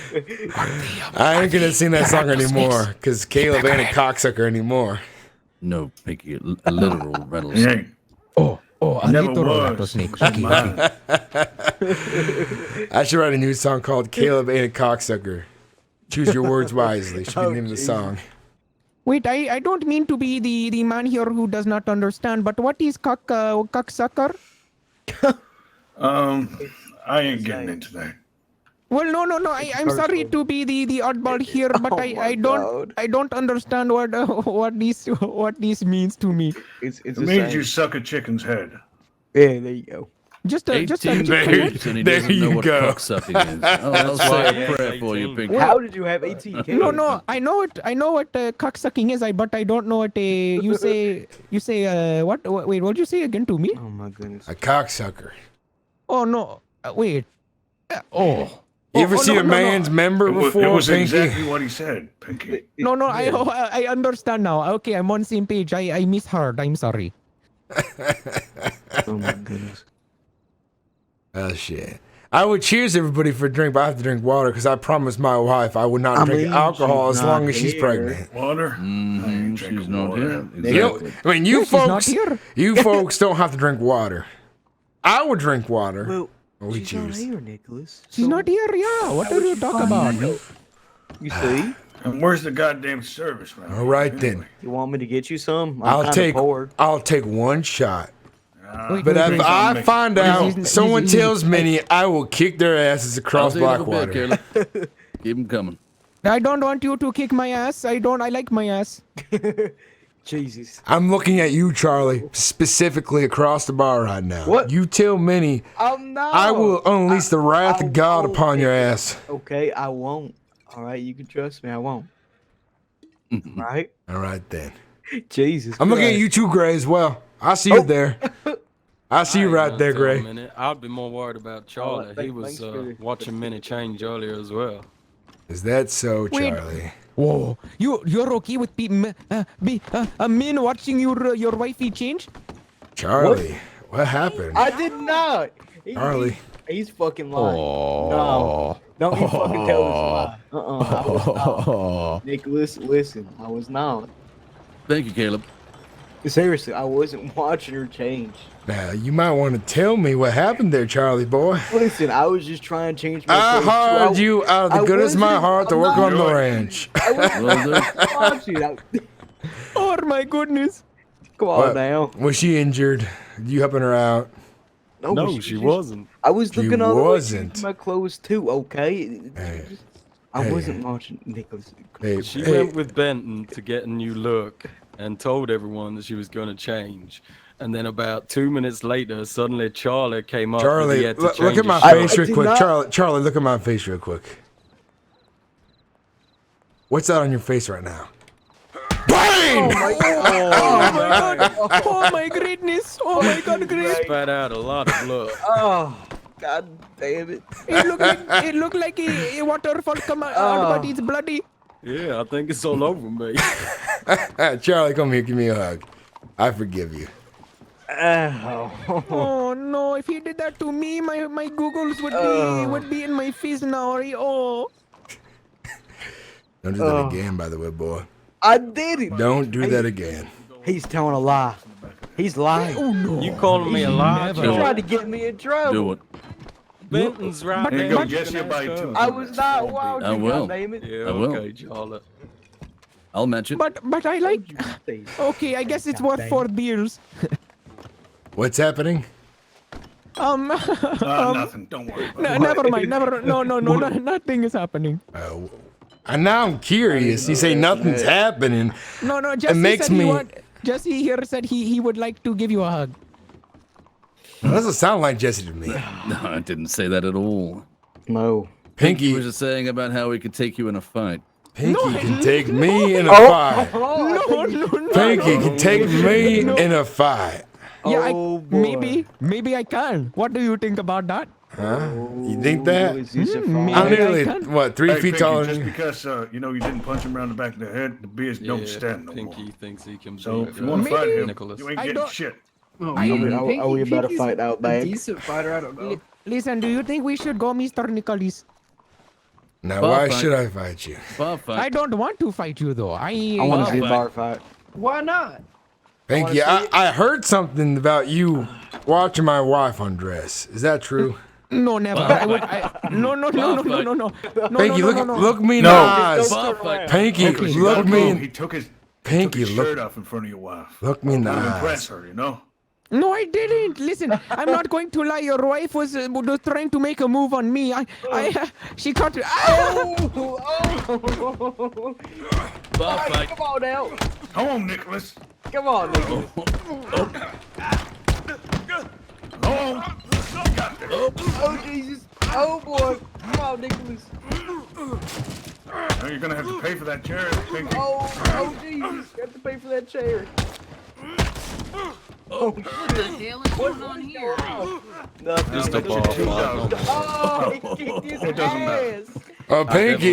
D: I ain't going to sing that song anymore, because Caleb ain't a cocksucker anymore.
C: No, Pinky, a literal
B: He
C: rattlesnake.
B: ain't.
E: A
B: Never
E: literal
B: was.
E: rattlesnake.
B: It's mine.
D: I should write a new song called Caleb Ain't a Cocksucker. Choose your words wisely. Should be the name of the song.
E: Wait, I don't mean to be the man here who does not understand, but what is cocksucker?
B: I ain't getting into that.
E: Well, no. I'm sorry to be the oddball here, but I don't understand what this means to me.
A: It's
B: It
A: the
B: means
A: same.
B: you suck a chicken's head.
A: Yeah, there you go.
E: Just a
C: 18
D: There-
C: kids and he
D: there
C: doesn't know
D: you
C: what
D: go.
C: cocksucking is. I'll say a prayer for you,
F: 18.
C: Pinky.
A: How did you have 18 kids?
E: No, I know what cocksucking is, but I don't know what you say what? Wait, what'd you say again to me?
A: Oh my goodness.
D: A cocksucker.
E: Oh no, wait.
D: You ever see a man's member
B: It
D: before,
B: was
D: Pinky?
B: exactly what he said, Pinky.
E: No, I understand now. Okay, I'm on same page. I misheard. I'm sorry.
A: Oh my goodness.
D: Oh, shit. I would cheers everybody for a drink, but I have to drink water because I promised my wife I would not drink alcohol
A: she's
D: as long
A: not
D: as she's
A: here.
D: pregnant.
B: Water? I ain't
C: She's
B: drinking
C: not
B: water.
C: here.
D: You know,
C: Exactly.
D: I mean, you
E: Yeah, she's not
D: folks,
E: here.
D: you folks don't have to drink water. I would drink water.
A: Well,
D: We
A: she's not
D: cheers.
A: here, Nicholas.
E: She's
A: So,
E: not here. Yeah. What are you talking about?
A: You see?
B: And where's the goddamn service, man?
D: All right, then.
A: You want me to get you some? I'm
D: I'll
A: kinda
D: take
A: poor.
D: one shot.
E: Wait,
D: But
E: wait,
D: if
E: wait.
D: I find out
E: He's-
D: someone
E: he's-
D: tells Minnie, I will kick their asses
C: I'll
D: across
C: take a little bit,
D: Blackwater.
C: Caleb. Keep them coming.
E: I don't want you to kick my ass. I like my ass.
A: Jesus.
D: I'm looking at you, Charlie, specifically across the bar right now.
A: What?
D: You tell Minnie
A: Oh no.
D: I will unleash the wrath
A: I
D: of God
A: won't,
D: upon your
A: Nicholas.
D: ass.
A: Okay, I won't. All right, you can trust me. I won't. Right?
D: All right then.
A: Jesus.
D: I'm looking at
A: Christ.
D: you too, Gray, as well. I see you there. I see you
F: ain't
D: right
F: gonna
D: there,
F: tell
D: Gray.
F: Minnie. I'd be more worried about Charlie. He was watching Minnie change earlier as well.
D: Is that so,
E: Wait.
D: Charlie?
E: Whoa, you're okay with men watching your wifey change?
D: Charlie, what happened?
A: I did not.
D: Charlie.
A: He's fucking lying. No. Don't you fucking tell this lie. I was not. Nicholas, listen, I was not.
C: Thank you, Caleb.
A: Seriously, I wasn't watching her change.
D: Now, you might want to tell me what happened there, Charlie boy.
A: Listen, I was just trying to change my
D: I
A: clothes, too.
D: hired you out of the
A: I
D: goodness of my
A: wasn't-
D: heart to
A: I'm
D: work
A: not-
D: on the ranch.
A: I wasn't
C: Well,
A: watching.
E: Oh my goodness.
A: Come on
D: What?
A: now.
D: Was she injured? You helping her out?
F: No, she wasn't.
A: I was
D: She
A: looking on the way
D: wasn't.
A: changing my clothes too, okay?
D: Hey.
A: I
D: Hey.
A: wasn't watching Nicholas.
D: Hey,
F: She
D: hey,
F: went with Benton to get a new look and told everyone that she was going to change. And then about 2 minutes later, suddenly Charlie came up. and he
D: Charlie,
F: had to
D: look
F: change
D: at my
F: his
A: I-
F: shirt.
D: face real
A: did
D: quick.
A: not-
D: Charlie, look at my face real quick. What's that on your face right now? Bang!
E: Oh my god. Oh my greatness. Oh my god, great.
F: Spat out a lot of blood.
A: Oh, god damn it.
E: It looked like a waterfall come out, but it's bloody.
F: Yeah, I think it's all over me.
D: Charlie, come here, give me a hug. I forgive you.
E: Oh no, if he did that to me, my googles would be in my face now. Oh.
D: Don't do that again, by the way, boy.
A: I did it.
D: Don't do that again.
A: He's telling a lie. He's lying.
E: Oh no.
F: You calling me a lie,
A: He
C: Do it.
A: tried to get me in trouble.
C: Do it.
F: Benton's right
E: But-
B: Here you
F: there.
B: go,
E: but-
B: Jesse, I'll buy you two.
A: I was not wild.
C: I will.
A: Damn it.
F: Yeah,
C: I will.
F: okay, Charlie.
C: I'll match it.
E: But I like. Okay, I guess it's worth 4 beers.
D: What's happening?
B: Nothing. Don't worry about
E: No,
B: it.
E: never mind. No, nothing is happening.
D: And now I'm curious. You say nothing's happening.
E: No, Jesse
D: makes
E: said
D: me-
E: Jesse here said he would like to give you a hug.
D: That doesn't sound like Jesse to me.
C: No, I didn't say that at all.
A: No.
C: He
D: Pinky,
C: was just saying about how he could take you in a fight.
D: Pinky can take me in a fight.
E: No.
D: Pinky can take me in a fight.
E: Yeah,
A: Oh, boy.
E: maybe I can. What do you think about that?
D: Huh? You think that?
A: Is this a
E: maybe
D: I'm
A: fight?
D: nearly,
E: I can.
D: what, 3
B: Hey,
D: feet
B: Pinky,
D: taller
B: just
D: than you?
B: because you didn't punch him around the back of the head, the beers don't stand no more.
F: Pinky thinks he can
B: So
F: beat
B: if you want to fight him,
F: Nicholas.
B: you ain't
E: I
B: getting
E: don't-
B: shit.
G: Oh,
A: Are we about to
G: Pinky's
A: fight out
G: a
A: back?
G: decent fighter, I don't know.
E: Listen, do you think we should go, Mr. Nicholas?
D: Now,
C: Bar
D: why
C: fight.
D: should I fight you?
C: Bar
E: I
C: fight.
E: don't want to fight you though.
A: I want to see a
C: fight.
A: bar fight.
G: Why not?
D: Pinky, I heard something about you watching my wife undress. Is that true?
E: No, never. No.
D: Pinky, look me in the
B: No.
D: eyes.
C: Bar fight.
D: Pinky,
B: You
D: look
B: gotta
D: me
B: go.
D: in,
B: He took his
D: Pinky,
B: shirt
D: look,
B: off in front of your wife.
D: look me in the
B: To
D: eyes.
B: impress her, you know?
E: No, I didn't. Listen, I'm not going to lie. Your wife was trying to make a move on me. She caught.
C: Bar fight.
A: Come on now.
B: Come on, Nicholas.
A: Come on, Nicholas.
B: Come on.
A: Oh, Jesus. Oh, boy. Come on, Nicholas.
B: Now you're gonna have to pay for that chair, Pinky.
A: Oh, Jesus. You have to pay for that chair.
H: What the hell is going on here?
A: Nothing.
F: Just a
B: That's
F: ball
B: your
F: fight.
B: $2,000.
A: Oh, he kicked his
B: It doesn't matter.
A: ass.
D: Oh, Pinky,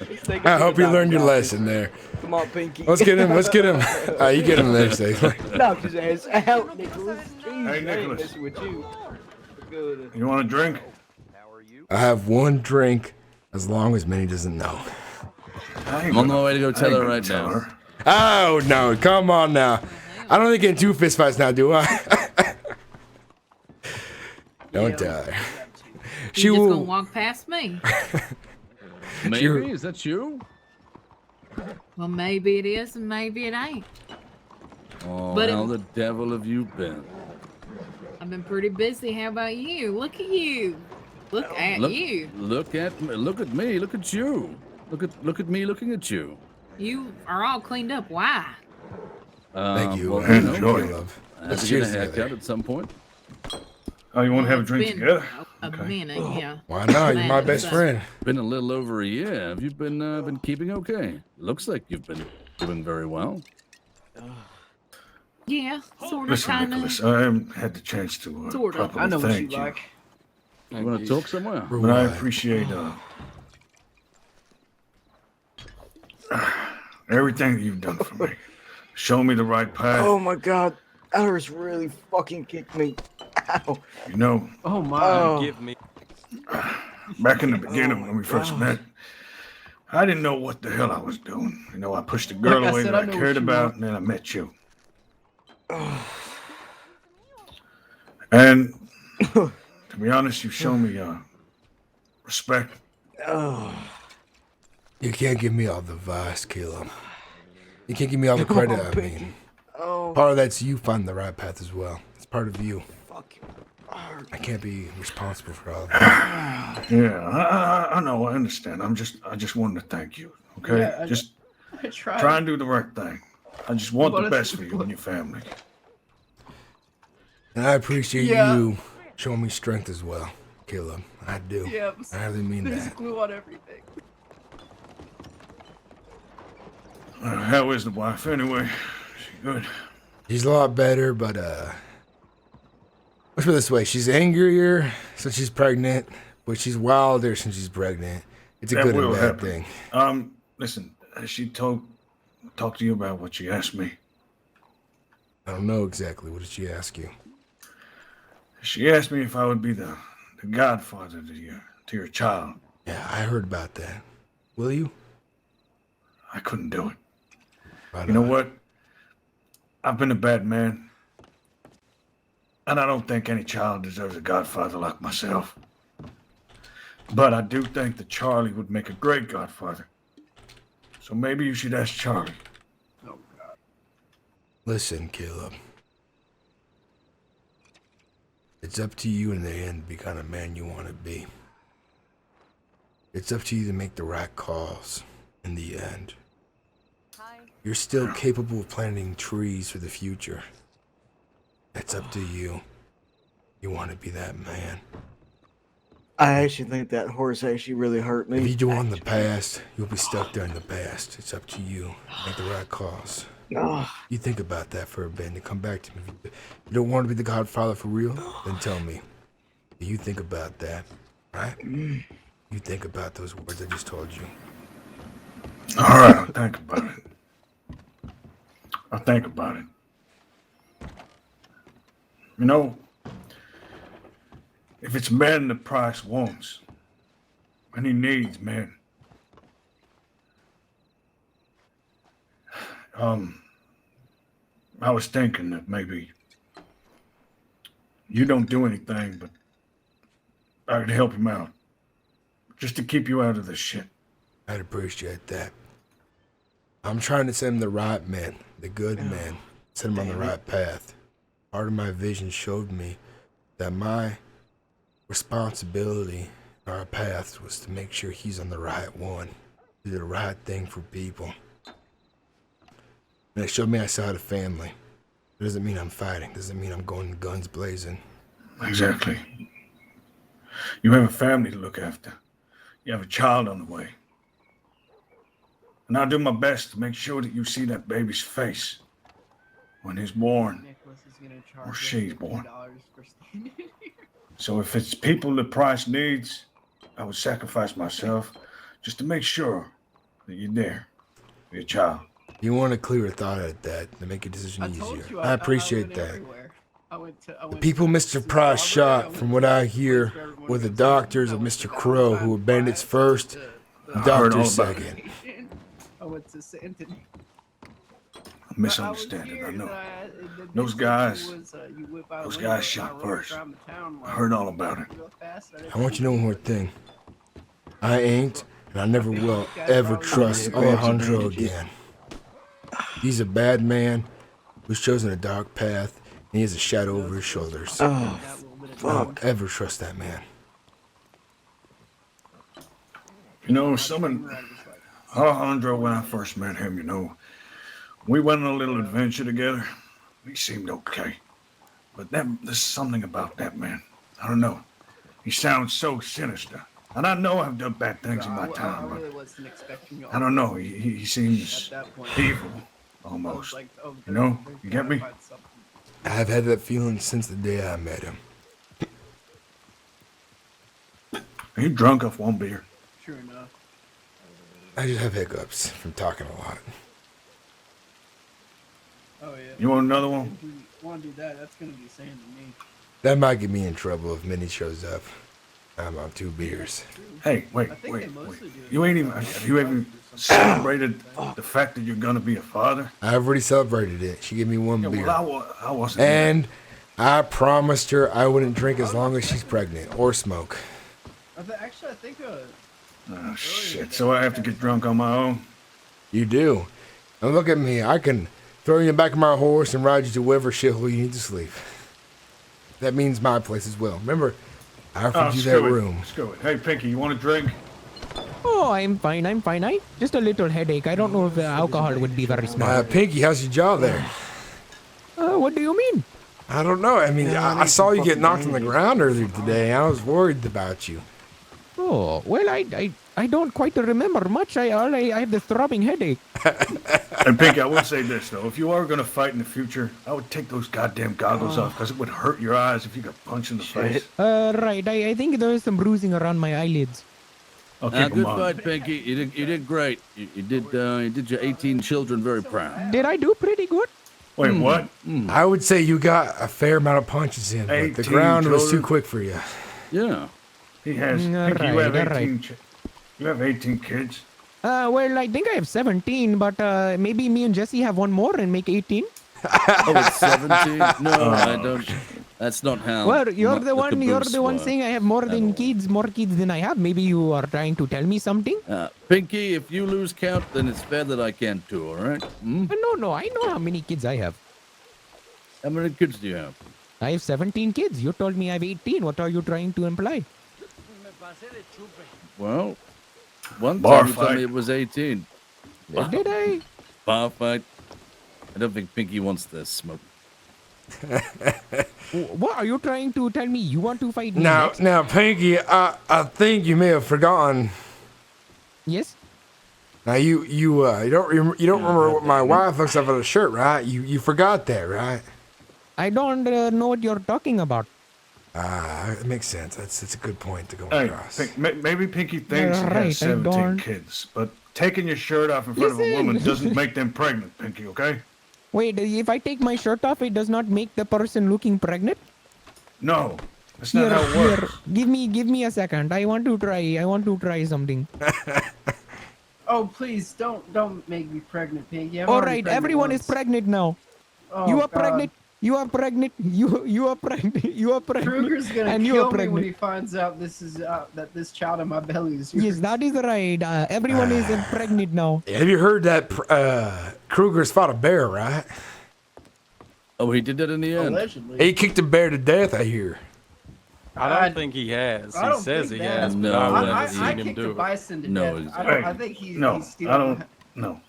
A: He's taking
D: I hope you learned your
A: $2,000.
D: lesson there.
A: Come on, Pinky.
D: Let's get him. You get him there safely.
A: Knock his ass out, Nicholas. Jeez,
B: Hey,
A: I ain't
B: Nicholas.
A: messing with you. Good.
B: You want a drink?
D: I have one drink as long as Minnie doesn't know.
C: I'm on my way to go tell her right now.
D: Oh, no. Come on now. I don't think getting 2 fistfights now, do I? Don't tell her. She
H: You just gonna
D: will.
H: walk past me?
C: Maybe? Is that you?
H: Well, maybe it is, and maybe it ain't.
C: Oh,
H: But
C: how
H: it-
C: the devil have you been?
H: I've been pretty busy. How about you? Look at you. Look at
C: Look,
H: you.
C: look at me. Look at me. Look at you. Look at me looking at you.
H: You are all cleaned up. Why?
D: Thank you,
C: Well,
B: enjoy.
D: Caleb.
C: I have
D: Let's
C: to get a
D: cheers
C: haircut
D: together.
C: at some point.
B: Oh, you want to have a
H: It's
B: drink
H: been
B: together?
H: A
B: Okay.
H: minute, yeah.
D: Why not? You're my
H: Man,
D: best
H: so-
D: friend.
C: Been a little over a year. Have you been keeping okay? Looks like you've been doing very well.
H: Yeah, sort of,
B: Listen,
H: kind
B: Nicholas,
H: of.
B: I haven't had the chance to
H: Sort of.
B: properly
G: I know what you
B: thank you.
G: like.
C: You want to talk somewhere?
D: For
B: But I
D: what?
B: appreciate everything that you've done for me. Show me the right path.
A: Oh my god, Alice really fucking kicked me. Ow.
B: You know,
G: Oh my.
A: Oh.
F: Give me.
B: back in the beginning when we first met, I didn't know what the hell I was doing. You know, I pushed a girl
G: Like I
B: away
G: said,
B: that
G: I
B: I
G: know what
B: cared
G: you
B: about,
G: want.
B: and then I met you. And to be honest, you've shown me respect.
A: Oh.
D: You can't give me all the advice, Caleb. You can't give me all the credit, I mean.
A: Oh,
D: Part of that's you finding the right path as well. It's part of you.
A: fuck.
D: I can't be responsible for all of that.
B: Yeah, I know, I understand. I just wanted to thank you. Okay,
G: Yeah,
B: just
G: I tried.
B: try and do the right thing. I just want
G: But
B: the
G: it's-
B: best for you and your family.
D: And I appreciate
G: Yeah.
D: you showing me strength as well, Caleb. I do.
G: Yeah,
D: I really mean
G: there's
D: that.
G: glue on everything.
B: How is the wife anyway? She good?
D: She's a lot better, but let's put it this way: she's angrier since she's pregnant, but she's wilder since she's pregnant. It's a
B: That
D: good and
B: will
D: bad
B: happen.
D: thing.
B: Listen, has she talked to you about what she asked me?
D: I don't know exactly. What did she ask you?
B: She asked me if I would be the godfather to your child.
D: Yeah, I heard about that. Will you?
B: I couldn't do it.
D: Right
B: You know
D: on.
B: what? I've been a bad man. And I don't think any child deserves a godfather like myself. But I do think that Charlie would make a great godfather. So maybe you should ask Charlie.
D: Listen, Caleb. It's up to you in the end to be the kind of man you want to be. It's up to you to make the right calls in the end. You're still capable of planting trees for the future. That's up to you. You want to be that man.
A: I actually think that horse actually really hurt me.
D: If you do on the past, you'll be stuck there in the past. It's up to you. Make the right calls.
A: Oh,
D: You think about that for a bit and come back to me. If you don't want to be the godfather for real, then tell me. You think about that, right? You think about those words I just told you.
B: All right, I'll think about it. I'll think about it. You know, if it's men that Price wants, and he needs men, I was thinking that maybe you don't do anything, but I could help him out. Just to keep you out of this shit.
D: I'd appreciate that. I'm trying to send him the right men, the good men, set him on the right path. Part of my vision showed me that my responsibility in our paths was to make sure he's on the right one, do the right thing for people. And it showed me I still had a family. It doesn't mean I'm fighting. Doesn't mean I'm going guns blazing.
B: Exactly. You have a family to look after. You have a child on the way. And I'll do my best to make sure that you see that baby's face when he's born.
G: Nicholas is gonna charge
B: Or
G: us
B: she's born.
G: $50 for standing here.
B: So if it's people that Price needs, I would sacrifice myself just to make sure that you're there for your child.
D: You want to clear a thought at that to make your decision
G: I told
D: easier.
G: you
D: I appreciate
G: went
D: that.
G: everywhere. I went
D: The
G: to
D: people Mr. Price shot, from what I hear, were the doctors of Mr. Crow, who were bandits first,
B: I heard all
D: doctors
B: about it.
D: second.
G: I went to Santony.
B: A misunderstanding, I know. Those guys shot first. I heard all about it.
D: I want you to know one more thing. I ain't, and I never will, ever trust Alejandro again. He's a bad man who's chosen a dark path, and he has a shadow over his shoulders.
A: oh,
D: I don't ever trust that man.
B: You know, some of Alejandro, when I first met him, you know, we went on a little adventure together. He seemed okay. But there's something about that man. I don't know. He sounds so sinister. And I know I've done bad things in my
G: I
B: time,
G: really
B: but
G: wasn't expecting you.
B: I don't know. He
G: At
B: seems
G: that point,
B: evil,
G: I was
B: almost.
G: like, oh,
B: You know,
G: there's
B: you get
G: gotta
B: me?
G: find something.
D: I've had that feeling since the day I met him.
B: Are you drunk off one beer?
G: True enough.
D: I just have hiccups from talking a lot.
G: Oh yeah.
B: You want another one?
G: If you want to do that, that's gonna be saying to me.
D: That might get me in trouble if Minnie shows up. I'm on 2 beers.
B: Hey, wait,
G: I think
B: wait,
G: they
B: wait.
G: mostly do it.
B: You ain't even, have you ever celebrated the fact that you're gonna be a father?
D: I've already celebrated it. She gave me 1
B: Yeah,
D: beer.
B: well, I wasn't.
D: And I promised her I wouldn't drink as long as she's pregnant or smoke.
G: Actually, I think.
B: Oh, shit. So I have to get drunk on my own?
D: You do. Now look at me. I can throw you in the back of my horse and ride you to wherever shithole you need to sleep. That means my place as well. Remember, I offered you that
B: screw it.
D: room.
B: Screw it. Hey, Pinky, you want a drink?
E: Oh, I'm fine. I just a little headache. I don't know if alcohol would be very smart.
D: Pinky, how's your jaw there?
E: What do you mean?
D: I don't know. I mean, I saw you get knocked on the ground earlier today. I was worried about you.
E: Oh, well, I don't quite remember much. I have this throbbing headache.
B: And Pinky, I will say this, though. If you are going to fight in the future, I would take those goddamn goggles off, because it would hurt your eyes if you got punched in the face.
E: Right. I think there is some bruising around my eyelids.
B: I'll keep them
C: Good
B: on.
C: fight, Pinky. You did great. You did your 18 children very proud.
E: Did I do pretty good?
B: Wait, what?
D: I would say you got a fair amount of punches in, but the
B: 18
D: ground was too
B: children?
D: quick for you.
C: Yeah.
B: He has.
E: Mm,
B: Pinky, you have
E: alright,
B: 18. You have 18 kids.
E: Well, I think I have 17, but maybe me and Jessie have one more and make 18.
C: Oh, it's 17? No, I don't. That's not how.
E: Well, you're the one
C: work.
E: saying I have more kids than I have. Maybe you are trying to tell me something?
C: Pinky, if you lose count, then it's fair that I can too, all right?
E: No, I know how many kids I have.
C: How many kids do you have?
E: I have 17 kids. You told me I have 18. What are you trying to imply?
C: Well, one
B: Bar
C: time you told
B: fight.
C: me it was 18.
E: Did I?
C: Bar fight. I don't think Pinky wants this smoke.
E: What are you trying to tell me? You want to fight me
D: Now,
E: next?
D: now, Pinky, I think you may have forgotten.
E: Yes?
D: Now you don't remember what my wife looks like on the shirt, right? You forgot that, right?
E: I don't know what you're talking about.
D: It makes sense. That's a good point to go
B: Hey,
D: across.
B: maybe Pinky thinks he
E: Right, I
B: has 17
E: don't-
B: kids, but taking your shirt off in front of a
E: Listen.
B: woman doesn't make them pregnant, Pinky, okay?
E: Wait, if I take my shirt off, it does not make the person looking pregnant?
B: No, that's not how it works.
E: Give me a second. I want to try something.
G: Oh, please don't make me pregnant, Pinky. I'm
E: All
G: already
E: right,
G: pregnant
E: everyone
G: once.
E: is pregnant now.
G: Oh,
E: You are
G: God.
E: pregnant. You are pregnant. You are pregnant. You are pregnant.
G: Kruger's gonna
E: and you are
G: kill me when
E: pregnant.
G: he finds out this is that this child in my belly is
E: Yes,
G: yours.
E: that is right. Everyone is pregnant now.
D: Have you heard that Kruger's fought a bear, right?
C: Oh, he did that in the end.
G: Allegedly.
D: He kicked a bear to death, I hear.
F: I don't think he has.
G: I
F: He
G: don't
F: says
G: think
F: he
G: that.
F: has, but
C: No,
F: I
C: I
F: wouldn't
C: haven't
F: have
C: seen
G: I
F: seen him
G: kicked a
F: do it.
G: bison to
C: No,
G: death.
C: he's-
G: I think he's
B: No,
G: he's stealing
B: I don't. No,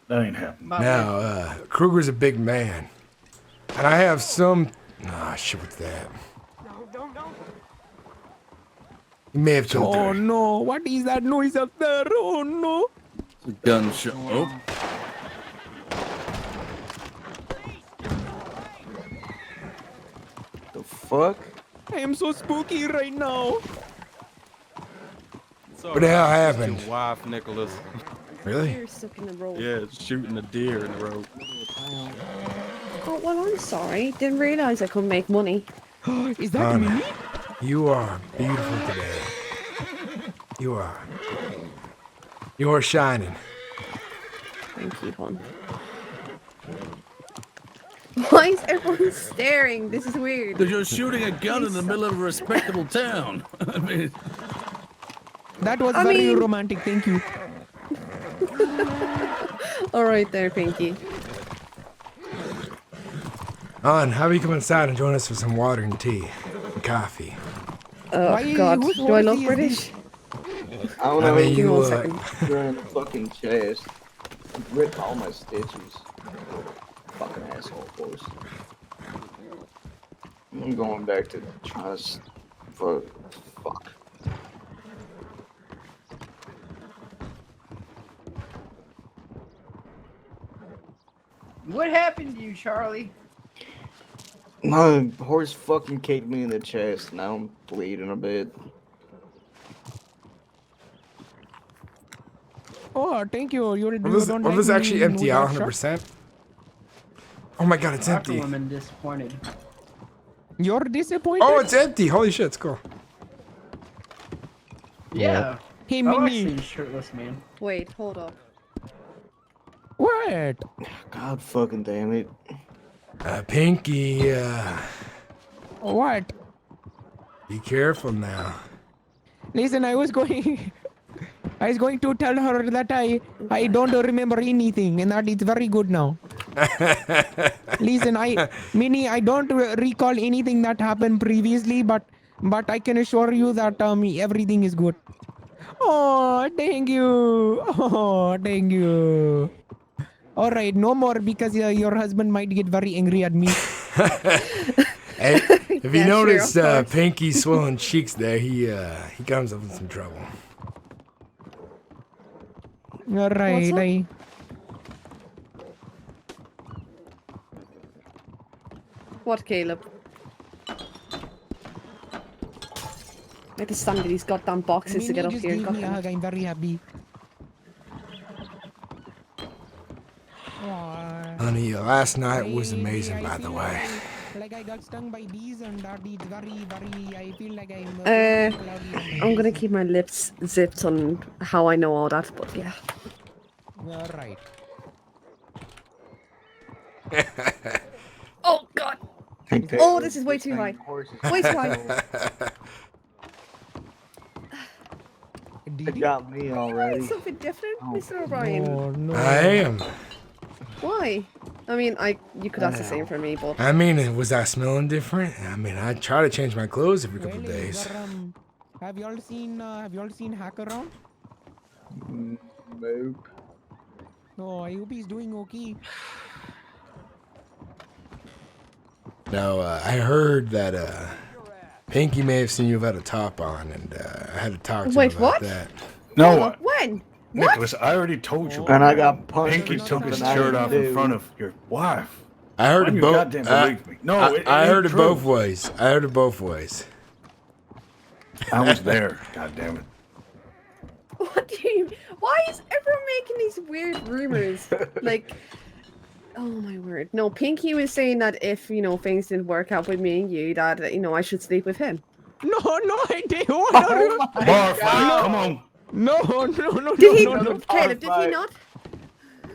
B: that ain't happening.
G: my
D: Now, Kruger's a big man. And I have some... Ah, shit, what's that? He may have killed
E: Oh
D: her.
E: no! What is that noise up there? Oh no!
C: It's a gunshot. Oh,
A: The fuck?
E: I am so spooky right now.
D: What the hell happened?
F: Your wife, Nicholas.
D: Really?
I: You're stuck in the road.
F: Yeah, shooting a deer in the road.
I: Oh, well, I'm sorry. Didn't realize I could make money.
E: Is that
D: Honey,
E: Minnie?
D: you are beautiful today. You are. You are shining.
I: Thank you, hon. Why is everyone staring? This is weird.
C: because you're shooting a gun in the middle of a respectable town. I mean,
E: That was
I: I
E: very
I: mean-
E: romantic. Thank you.
I: All right there, Pinky.
D: Hon, how about you come inside and join us for some water and tea and coffee?
I: Oh,
E: Why-
I: God.
E: whose
I: Do I look
E: horsey is
I: British?
A: I don't
D: I
A: know.
D: mean,
A: Give
I: Give me
D: you,
I: one second.
A: You're in the fucking chest. Ripped all my stitches. Fucking asshole, of course. I'm going back to trust. Fuck.
G: What happened to you, Charlie?
A: My horse fucking kicked me in the chest. Now I'm bleeding a bit.
E: Oh, thank you. You
D: Will this,
E: don't
D: will
E: like
D: this actually
E: me
D: empty out
E: without
D: 100%? Oh my god, it's empty.
G: Aquawoman disappointed.
E: shirt? You're disappointed?
D: Oh, it's empty. Holy shit, it's cool.
G: Yeah.
E: Hey,
G: I like
E: Minnie.
G: seeing shirtless man.
I: Wait, hold up.
E: What?
A: God fucking damn it.
D: Pinky,
E: What?
D: be careful now.
E: Listen, I was going to tell her that I don't remember anything and that it's very good now. Listen, Minnie, I don't recall anything that happened previously, but I can assure you that everything is good. Oh, thank you. Oh, thank you. All right, no more because your husband might get very angry at me.
D: Hey, if you
I: Yeah, sure,
D: noticed
I: of course.
D: Pinky's swollen cheeks there, he comes up in some trouble.
E: All right,
I: up? What, Caleb? I have to stand at these goddamn boxes to
E: Minnie
I: get up
E: just
I: here.
E: gave me a
I: Goddamn.
E: hug. I'm very happy. Aw.
D: Honey, last night was
E: I
D: amazing, by the
E: feel
D: way.
E: Like I got stung by bees and that it's very, I feel like I'm... cloudy
I: I'm gonna keep my lips zipped on how I know all that, but yeah.
E: All right.
I: Oh god! Oh, this is way too high. Way too high.
A: It got me already.
I: Something different,
A: Oh,
I: Mr. O'Brien.
E: Oh, no.
D: I am.
I: Why? I mean, you could ask the same for me, but
D: I mean, was I smelling different? I mean, I try to change my clothes every couple of
E: Well,
D: days.
E: have you all seen Hack Around?
A: Nope.
E: Oh, I hope he's doing okay.
D: No, I heard that Pinky may have seen you without a top on, and I had to talk to
I: Wait,
D: him about
I: what?
D: that.
B: No,
I: Hold up, when?
B: Nicholas, I already told you.
A: And I got punched.
B: Pinky
A: for
B: took his
A: something I
B: shirt
A: didn't
B: off in
A: do.
B: front of your wife.
D: I heard
B: Why
D: it
B: you
D: both.
B: goddamn believe me? No,
D: I heard
B: ain't
D: it
B: true.
D: both ways. I heard it both ways.
B: I was there. God damn it.
I: What do you... Why is everyone making these weird rumors? Like... Oh my word. No, Pinky was saying that if, things didn't work out with me and you, that, I should sleep with him.
E: No, I didn't.
B: Bar fight, come on.
E: No.
I: Did he...
A: no,
I: Caleb, did he
A: fight.
I: not?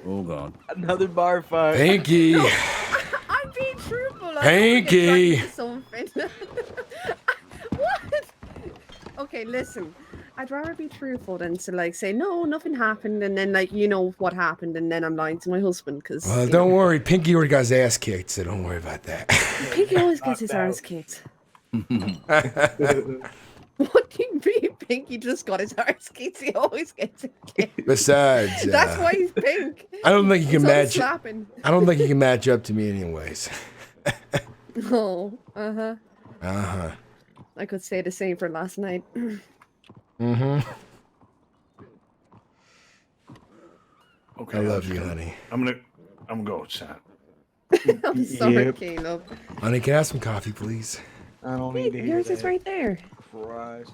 C: Oh god.
A: Another bar fight.
D: Pinky.
I: I'm being truthful.
D: Pinky.
I: Something. What? Okay, listen. I'd rather be truthful than to say no, nothing happened, and then what happened, and then I'm lying to my husband because.
D: Well, don't worry. Pinky already got his ass kicked, so don't worry about that.
I: Pinky always gets his ass kicked. What do you mean? Pinky just got his ass kicked. He always gets it kicked.
D: Besides,
I: That's why he's pink.
D: I don't think you can
I: It's all
D: match.
I: slapping.
D: I don't think you can match up to me, anyways.
I: Oh, uh-huh.
D: Uh-huh.
I: I could say the same for last night.
D: Mm-hmm.
B: Okay,
D: I love you, honey.
B: I'm gonna go outside.
I: I'm sorry,
A: Yep.
I: Caleb.
D: Honey, can I have some coffee, please?
A: I don't need to hear
I: Yours
A: that.
I: is right there.
A: Christ.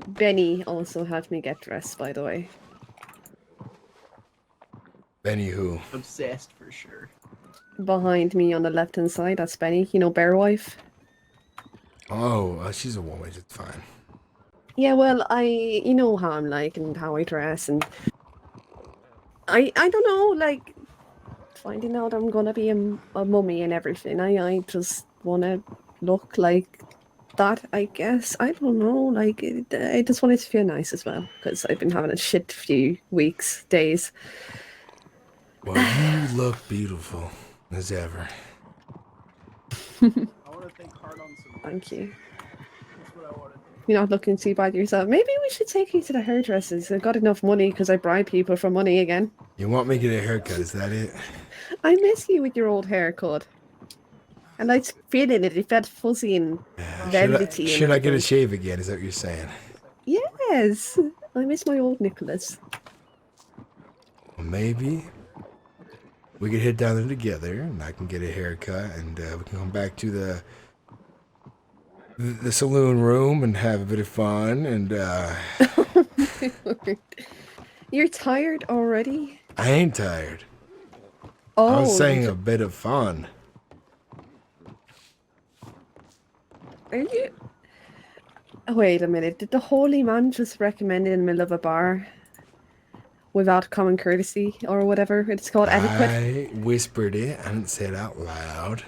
I: Benny also helped me get dressed, by the way.
D: Benny who?
G: Obsessed for sure.
I: Behind me on the left-hand side, that's Benny. Bear wife.
D: Oh, she's a woman. It's fine.
I: Yeah, well, you know how I'm like and how I dress, and I don't know, finding out I'm gonna be a mummy and everything. I just wanna look like that, I guess. I don't know. Like, I just wanted to feel nice as well because I've been having a shit few weeks, days.
D: Well, you look beautiful as ever.
A: I want to think hard on some.
I: Thank you.
A: That's what I want to do.
I: You're not looking too bad yourself. Maybe we should take you to the hairdressers. I've got enough money because I bribe people for money again.
D: You want me to get a haircut? Is that it?
I: I miss you with your old haircut. I liked feeling it. It felt fuzzy and velvety.
D: Should I get a shave again? Is that what you're saying?
I: Yes. I miss my old Nicholas.
D: Well, maybe we could head down there together, and I can get a haircut, and we can come back to the saloon room and have a bit of fun. And
I: You're tired already?
D: I ain't tired.
I: Oh,
D: I was saying a bit of fun.
I: Are you? Oh, wait a minute. Did the holy man just recommend it in the middle of a bar without common courtesy or whatever it's called? Etiquette?
D: I whispered it. I didn't say it out loud.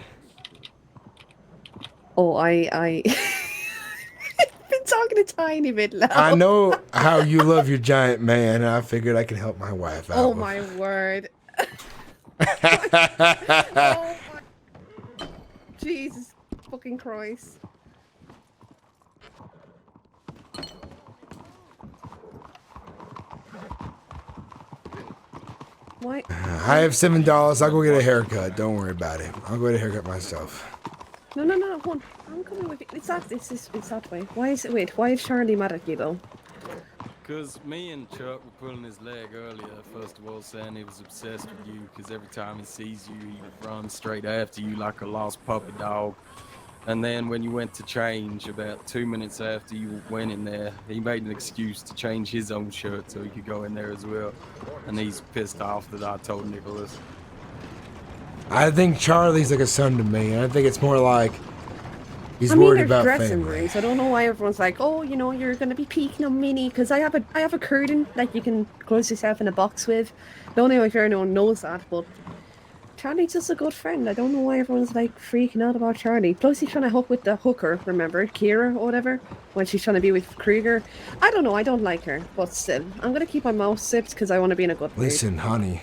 I: Oh, I've been talking a tiny bit loud.
D: I know how you love your giant man, and I figured I could help my wife out.
I: Oh
D: with-
I: my word. Oh my... Jesus fucking Christ. Why?
D: I have $7. I'll go get a haircut. Don't worry about it. I'll go get a haircut myself.
I: No, hold on. I'm coming with you. It's that way. Why is Charlie mad at you though?
F: Because me and Chuck were pulling his leg earlier, first of all, saying he was obsessed with you, because every time he sees you, he runs straight after you like a lost puppy dog. And then when you went to change, about 2 minutes after you went in there, he made an excuse to change his own shirt so he could go in there as well. And he's pissed off that I told Nicholas.
D: I think Charlie's like a son to me, and I think it's more like he's worried about
I: dressing
D: family.
I: rooms. I don't know why everyone's like, oh, you know, you're gonna be peeking on Minnie, because I have a curtain that you can close yourself in a box with. I don't know if everyone knows that, but Charlie's just a good friend. I don't know why everyone's like freaking out about Charlie. Plus, he's trying to hook with the hooker, remember, Kira or whatever, when she's trying to be with Krieger. I don't know. I don't like her, but still, I'm gonna keep my mouth zipped because I want to be in a good mood.
D: Listen, honey,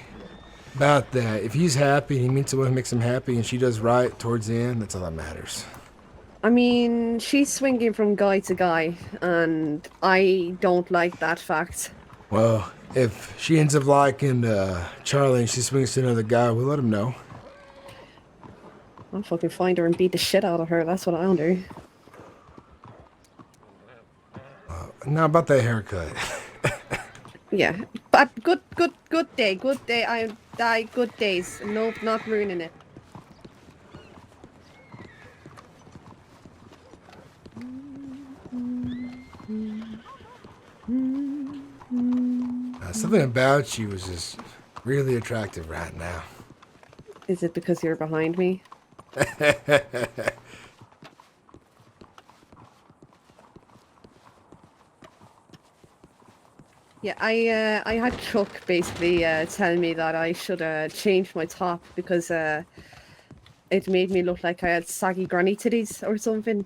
D: about that. If he's happy and he meets someone who makes him happy and she does right towards the end, that's all that matters.
I: I mean, she's swinging from guy to guy, and I don't like that fact.
D: Well, if she ends up liking Charlie and she swings to another guy, we'll let him know.
I: I'll fucking find her and beat the shit out of her. That's what I'll do.
D: Now about that haircut.
I: Yeah, but good day. Good days. No, not ruining it.
D: Something about you is just really attractive right now.
I: Is it because you're behind me? Yeah, I had Chuck basically tell me that I should change my top because it made me look like I had saggy granny titties or something.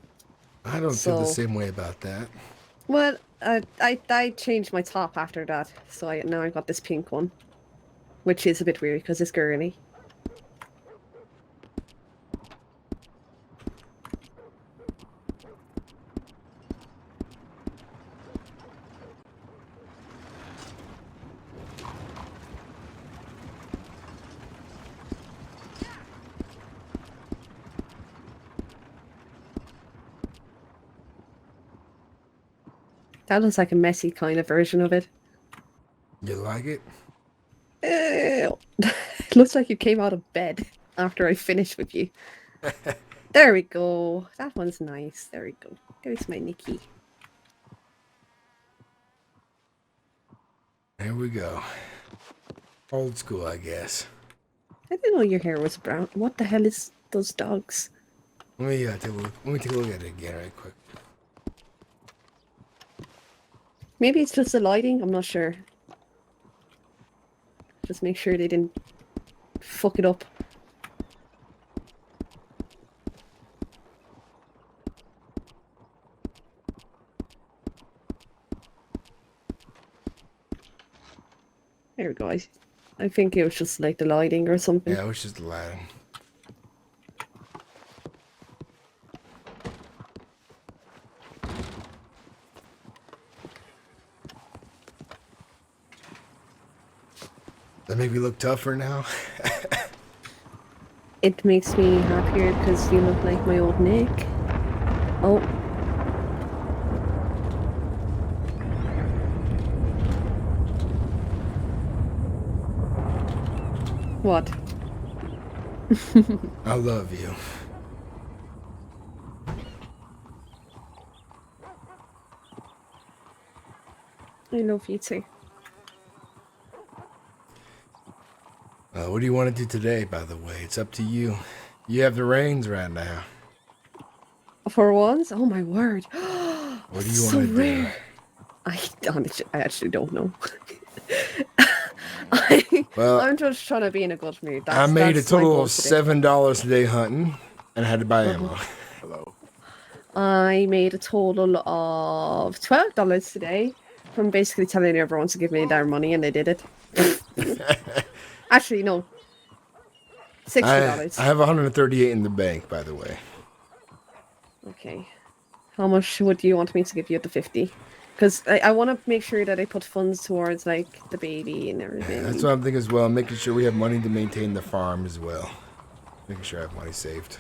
D: I don't feel the same way about that.
I: Well, I changed my top after that, so now I got this pink one, which is a bit weird because it's girly. That looks like a messy kind of version of it.
D: You like it?
I: It looks like you came out of bed after I finished with you. There we go. That one's nice. There we go. There's my Nikki.
D: There we go. Old school, I guess.
I: I didn't know your hair was brown. What the hell is those dogs?
D: Let me take a look at it again right quick.
I: Maybe it's just the lighting. I'm not sure. Just make sure they didn't fuck it up. There we go. I think it was just like the lighting or something.
D: Yeah, it was just the lighting. That make me look tougher now?
I: It makes me happier because you look like my old Nick. Oh. What?
D: I love you.
I: I love you too.
D: What do you want to do today, by the way? It's up to you. You have the reins right now.
I: For once? Oh my word.
D: What do you
I: So
D: want to do?
I: rare. I actually don't know.
D: Well,
I: I'm just trying to be in a good mood.
D: I made a
I: that's my
D: total
I: goal
D: of
I: today.
D: $7 today hunting, and I had to buy ammo. Hello.
I: I made a total of $12 today from basically telling everyone to give me their money, and they did it. Actually, no. $60.
D: I have 138 in the bank, by the way.
I: Okay. How much would you want me to give you at the 50? Because I want to make sure that I put funds towards, like, the baby and everything.
D: That's what I'm thinking as well. Making sure we have money to maintain the farm as well. Making sure I have money saved.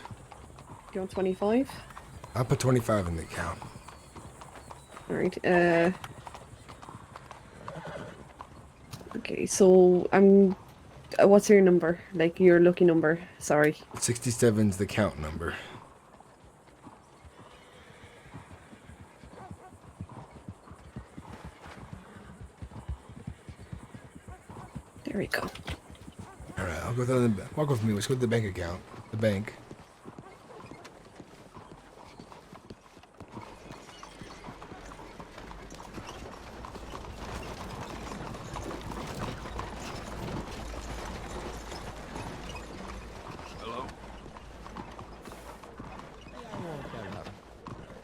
I: Do you want 25?
D: I'll put 25 in the account.
I: Alright, okay, so I'm... what's your number? Like, your lucky number. Sorry.
D: 67's the count number.
I: There we go.
D: Alright, I'll go through the... Walk with me. Let's go to the bank account. The bank.
F: Hello?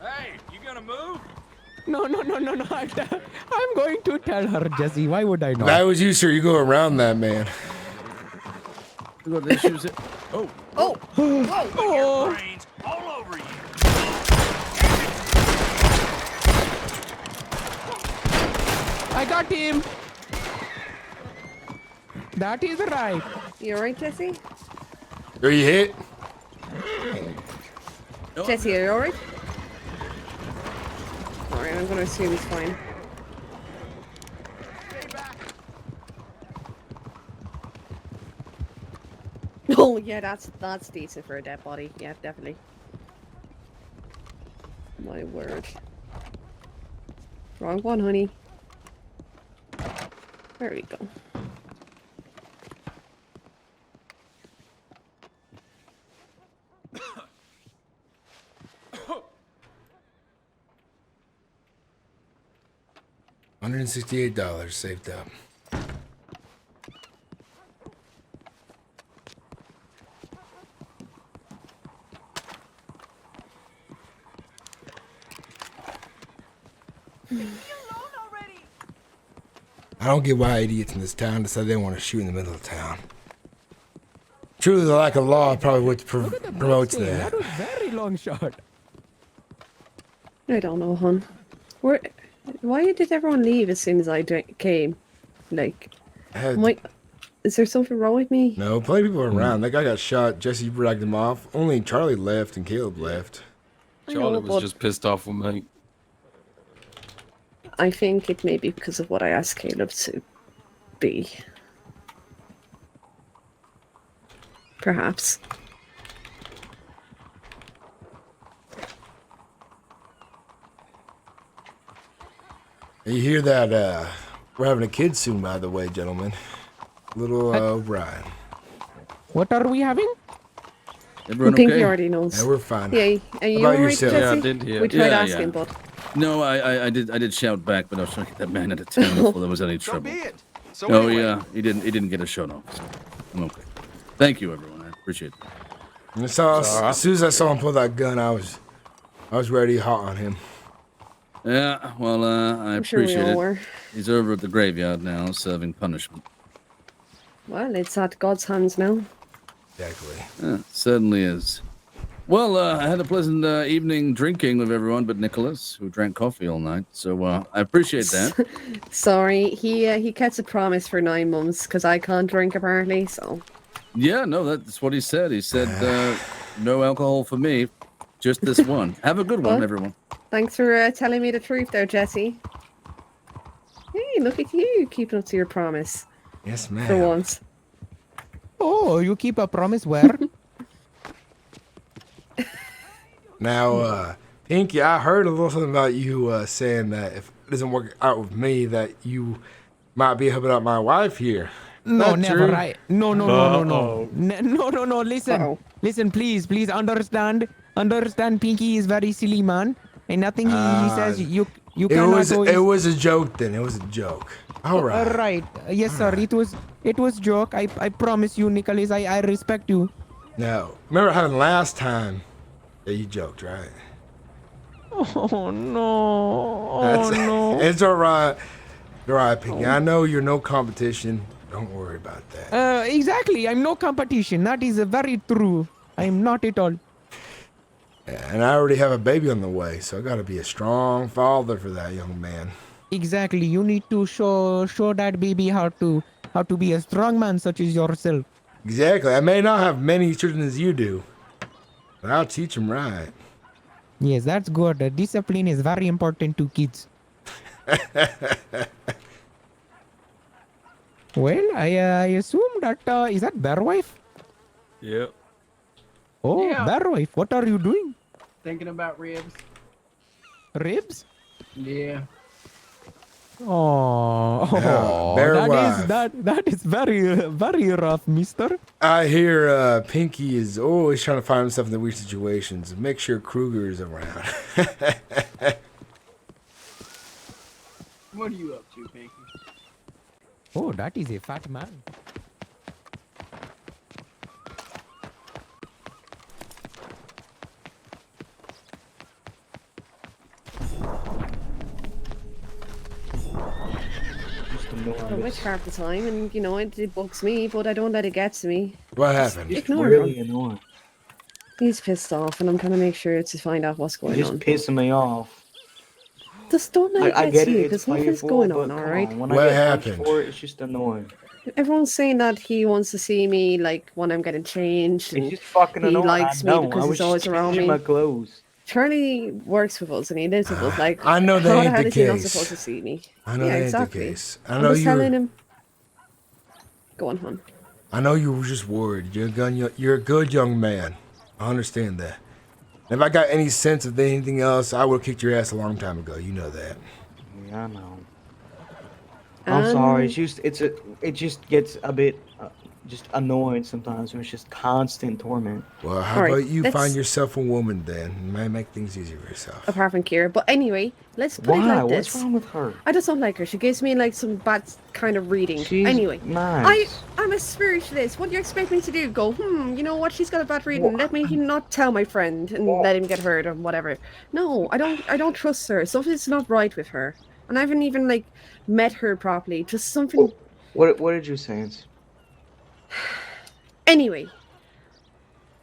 F: Hey, you gonna move?
E: No. I'm going to tell her, Jessie. Why would I
D: If
E: not?
D: I was you, sir, you go around that man.
C: We got issues here. Oh.
I: Oh! Whoa!
E: Oh,
F: Brains all over you.
E: I got him. That is right.
I: You alright, Jessie?
D: Are you hit?
I: Jessie, are you alright? Alright, I'm gonna assume he's fine. Oh yeah, that's decent for a dead body. Yeah, definitely. My word. Wrong one, honey. There we go.
D: $168 saved up. I don't get why idiots in this town decide they want to shoot in the middle of town. Truly, the lack of law probably what
E: Look at the
D: promotes
E: bloodstain.
D: that.
E: That was very long shot.
I: I don't know, hon. Why did everyone leave as soon as I came? Like, is there something wrong with me?
D: No, plenty of people are around. That guy got shot. Jesse dragged him off. Only Charlie left and Caleb left.
F: Charlie
I: but
F: was just pissed off with me.
I: I think it may be because of what I asked Caleb to be. Perhaps.
D: You hear that? We're having a kid soon, by the way, gentlemen. Little Ryan.
E: What are we having?
C: Everyone
I: I think
C: okay?
I: he already knows.
D: Yeah, we're fine.
I: Yeah, are you
D: How about
I: alright,
D: yourself?
I: Jesse?
F: Yeah, I did hear.
I: We tried
C: Yeah,
I: asking,
C: yeah.
I: but
C: No, I did shout back, but I was trying to get that man out of town before there was any trouble.
J: So
C: Oh
J: anyway,
C: yeah, he didn't get a show off. So I'm okay. Thank you, everyone. I appreciate it.
D: And as soon as I saw him pull that gun, I was ready hot on him.
C: Yeah, well, I
I: I'm sure we
C: appreciate
I: all
C: it.
I: were.
C: He's over at the graveyard now, serving punishment.
I: Well, it's at God's hands now.
D: Exactly.
C: Certainly is. Well, I had a pleasant evening drinking with everyone but Nicholas, who drank coffee all night. So I appreciate that.
I: Sorry, he kept a promise for 9 months because I can't drink apparently. So.
C: Yeah, no, that's what he said. He said no alcohol for me, just this one. Have a good one,
I: Well,
C: everyone.
I: Thanks for telling me the truth there, Jessie. Hey, look at you keeping up to your promise
D: Yes,
I: for
D: ma'am.
I: once.
E: Oh, you keep a promise where?
D: Now, Pinky, I heard a little something about you saying that if it doesn't work out with me, that you might be helping out my wife here.
E: No,
D: That
E: never.
D: true?
E: No. No. Listen,
I: Uh-oh.
E: listen, please understand. Understand, Pinky is very silly man, and nothing he says you
D: It
E: cannot.
D: was a joke then. It was a joke. All right.
E: Right. Yes, sir. It was joke. I promise you, Nicholas. I respect you.
D: Now, remember what happened last time that you joked, right?
E: Oh no.
D: That's,
E: Oh no.
D: It's all right. All right, Pinky. I know you're no competition. Don't worry about that.
E: Exactly. I'm no competition. That is very true. I'm not at all.
D: And I already have a baby on the way, so I got to be a strong father for that young man.
E: Exactly. You need to show that baby how to be a strong man such as yourself.
D: Exactly. I may not have many children as you do, but I'll teach him right.
E: Yes, that's good. Discipline is very important to kids. Well, I assume that is that Bear Wife?
F: Yep.
E: Oh,
G: Yeah.
E: Bear Wife, what are you doing?
G: Thinking about ribs.
E: Ribs?
G: Yeah.
E: Oh,
D: Bear Wife.
E: that is very rough, mister.
D: I hear Pinky is always trying to find himself in the weird situations. Make sure Kruger is around.
G: What are you up to, Pinky?
E: Oh, that is a fat man.
I: I wish half the time, and you know it bugs me, but I don't let it get to me.
D: What happened?
I: Ignore
A: Really
I: him.
A: annoying.
I: He's pissed off, and I'm trying to make sure to find out what's going
A: You're just
I: on.
A: pissing me off.
I: Just don't let it
A: I
I: get
A: get
I: to
A: it.
I: you,
A: It's
I: because nothing's
A: playful,
I: going
A: but
I: on,
A: come
I: alright?
A: on, when
D: What
A: I get punched
D: happened?
A: for it, it's just annoying.
I: Everyone's saying that he wants to see me, like, when I'm getting changed,
A: It's
I: and
A: just fucking
I: he
A: annoying.
I: likes
A: I
I: me
A: don't.
I: because
A: I
I: he's
A: was
I: always
A: just
I: around
A: changing
I: me.
A: my clothes.
I: Charlie works with us, and he lives with us, like,
D: I know that
I: how the
D: ain't
I: hell
D: the
I: is he not
D: case.
I: supposed to see me?
D: I know
I: Yeah,
D: that ain't
I: exactly.
D: the case. I
I: I'm
D: know
I: just telling
D: you.
I: him. Go on, hon.
D: I know you were just worried. You're a good young man. I understand that. If I got any sense of anything else, I would have kicked your ass a long time ago. You know that.
A: Yeah, I know. I'm sorry. It's just it just gets a bit just annoying sometimes when it's just constant torment.
D: Well, how
I: Alright,
D: about you
I: let's-
D: find yourself a woman then? It might make things easier for yourself.
I: Apart from Kira. But anyway, let's put it
A: Why?
I: like
A: What's
I: this.
A: wrong with her?
I: I just don't like her. She gives me like some bad kind of reading.
A: She's
I: Anyway,
A: nice.
I: I'm a spiritualist. What do you expect me to do? Go, you know what? She's got a bad reading.
A: Well,
I: Let me not tell my friend and let him get hurt or whatever. No, I don't trust her. Something's not right with her. And I haven't even like met her properly. Just something.
A: What did you say?
I: Anyway,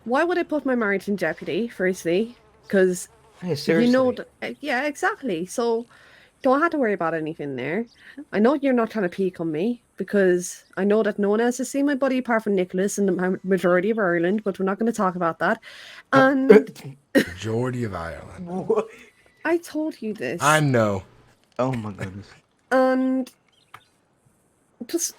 I: why would I put my marriage in jeopardy? Firstly, because
A: Hey, seriously.
I: you know, yeah, exactly. So don't have to worry about anything there. I know you're not trying to peek on me because I know that no one else has seen my body apart from Nicholas and the majority of Ireland, but we're not going to talk about that. And
D: Majority of Ireland.
A: What?
I: I told you this.
D: I know.
A: Oh my goodness.
I: And just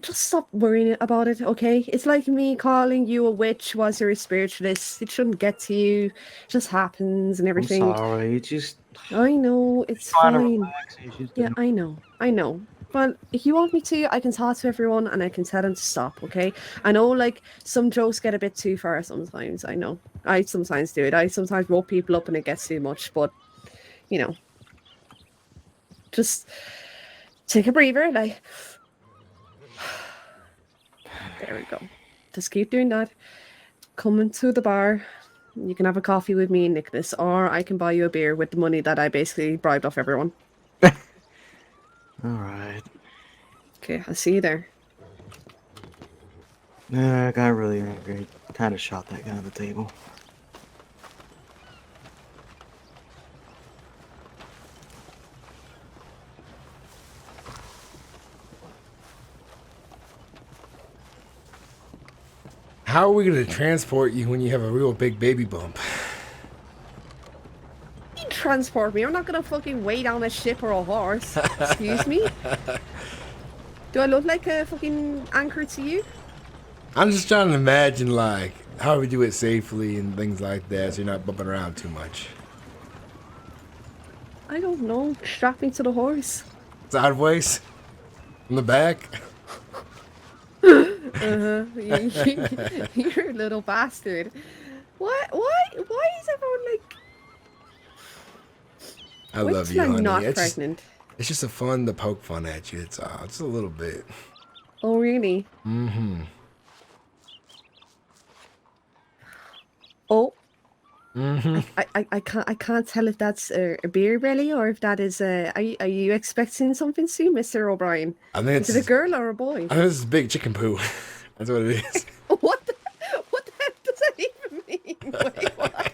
I: stop worrying about it, okay? It's like me calling you a witch whilst you're a spiritualist. It shouldn't get to you. It just happens and
A: I'm
I: everything.
A: sorry. It's just
I: I know, it's
A: trying to
I: fine.
A: relax. It's just
I: Yeah, I know. But if you want me to, I can talk to everyone and I can tell them to stop, okay? I know, like, some jokes get a bit too far sometimes. I know. I sometimes do it. I sometimes rope people up and it gets too much, but, you know. Just take a breather, like... There we go. Just keep doing that. Come into the bar. You can have a coffee with me and Nicholas, or I can buy you a beer with the money that I basically bribed off everyone.
A: All right.
I: Okay, I'll see you there.
A: I got really angry. Kind of shot that guy on the table.
D: How are we gonna transport you when you have a real big baby bump?
I: You transport me. I'm not gonna fucking wait on a ship or a horse. Excuse me? Do I look like a fucking anchor to you?
D: I'm just trying to imagine, like, how we do it safely and things like that, so you're not bumping around too much.
I: I don't know. Strap me to the horse.
D: Sideways? From the back?
I: You're a little bastard. Why is everyone like...
D: I
I: Wait
D: love
I: till
D: you,
I: I'm
D: honey.
I: not
D: It's just,
I: pregnant.
D: it's just a fun to poke fun at you. It's just a little bit.
I: Oh, really?
D: Mm-hmm.
I: Oh.
D: Mm-hmm.
I: I can't tell if that's a beer belly or if that is a... Are you expecting something soon, Mr. O'Brien?
D: I think
I: Is it a girl or a boy?
D: I think this is big chicken poo. That's what it is.
I: What the heck does that even mean? Wait, what?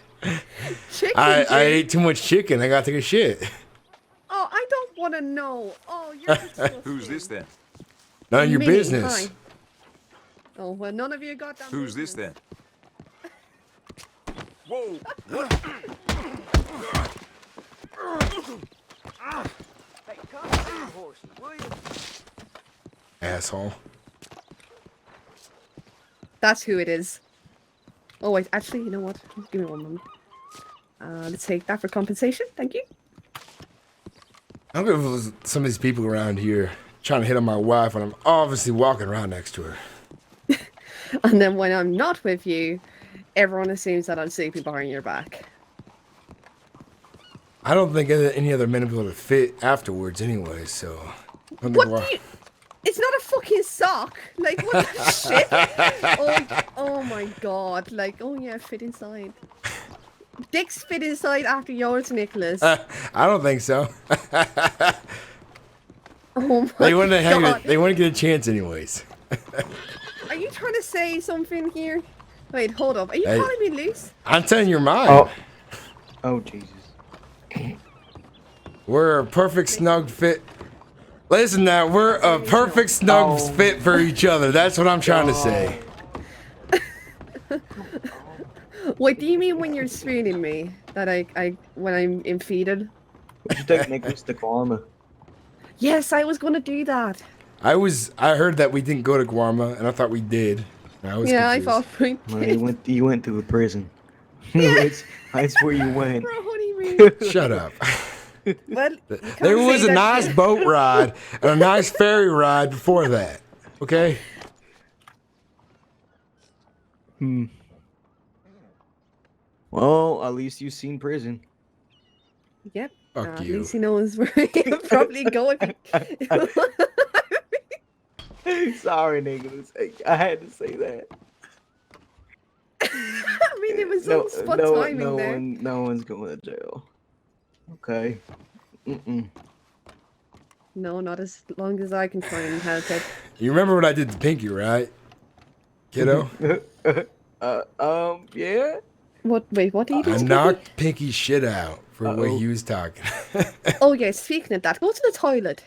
I: Chicken
D: I
I: Jim?
D: ate too much chicken. I gotta take a shit.
I: Oh, I don't want to know. Oh, you're disgusting.
J: Who's this then?
D: None of your
I: Minnie,
D: business.
I: hi. Oh, well, none of you got that.
J: Who's this then? Whoa!
D: Asshole.
I: That's who it is. Oh, wait, actually, you know what? Give me one moment. Let's take that for compensation. Thank you.
D: I don't know if it was some of these people around here trying to hit on my wife when I'm obviously walking around next to her.
I: And then when I'm not with you, everyone assumes that I'm sleeping behind your back.
D: I don't think any other men will be able to fit afterwards anyway, so... I don't think
I: What
D: we're-
I: do you... It's not a fucking sock! Like, what the shit? Oh my god. Like, oh yeah, fit inside. Dick's fit inside after yours, Nicholas.
D: I don't think so.
I: Oh my
D: They wouldn't
I: god.
D: they wouldn't get a chance anyways.
I: Are you trying to say something here? Wait, hold up. Are you
D: Hey.
I: calling me loose?
D: I'm telling you mine.
A: Oh. Oh, Jesus.
D: We're a perfect snug fit. Listen now, we're a perfect snug fit for each other. That's what I'm trying to say.
I: Wait, do you mean when you're swooning me? That when I'm impeded?
A: We should take Nicholas to Karma.
I: Yes, I was gonna do that.
D: I heard that we didn't go to Guarma, and I thought we did. I was
I: Yeah,
D: confused.
I: I thought we
A: Well,
I: did.
A: you went to a prison. that's where you went.
I: Bro, what do you mean?
D: Shut up.
I: Well, you
D: There
I: can't
D: was
I: say
D: a
I: that-
D: nice boat ride and a nice ferry ride before that. Okay?
A: Well, at least you've seen prison.
I: Yep.
D: Fuck
I: At
D: you.
I: least he knows where he'll probably go if he...
A: Sorry, Nicholas. I had to say that.
I: I mean, it was on spot timing there.
A: No one's going to jail. Okay. Mm-mm.
I: No, not as long as I can try and help it.
D: You remember what I did to Pinky, right? Kiddo?
A: Yeah.
I: What? Wait, what do you do?
D: I
I: to
D: knocked Pinky's shit out for the way
A: Uh-oh.
D: he was talking.
I: Pinky? Oh yeah, speaking of that, go to the toilet.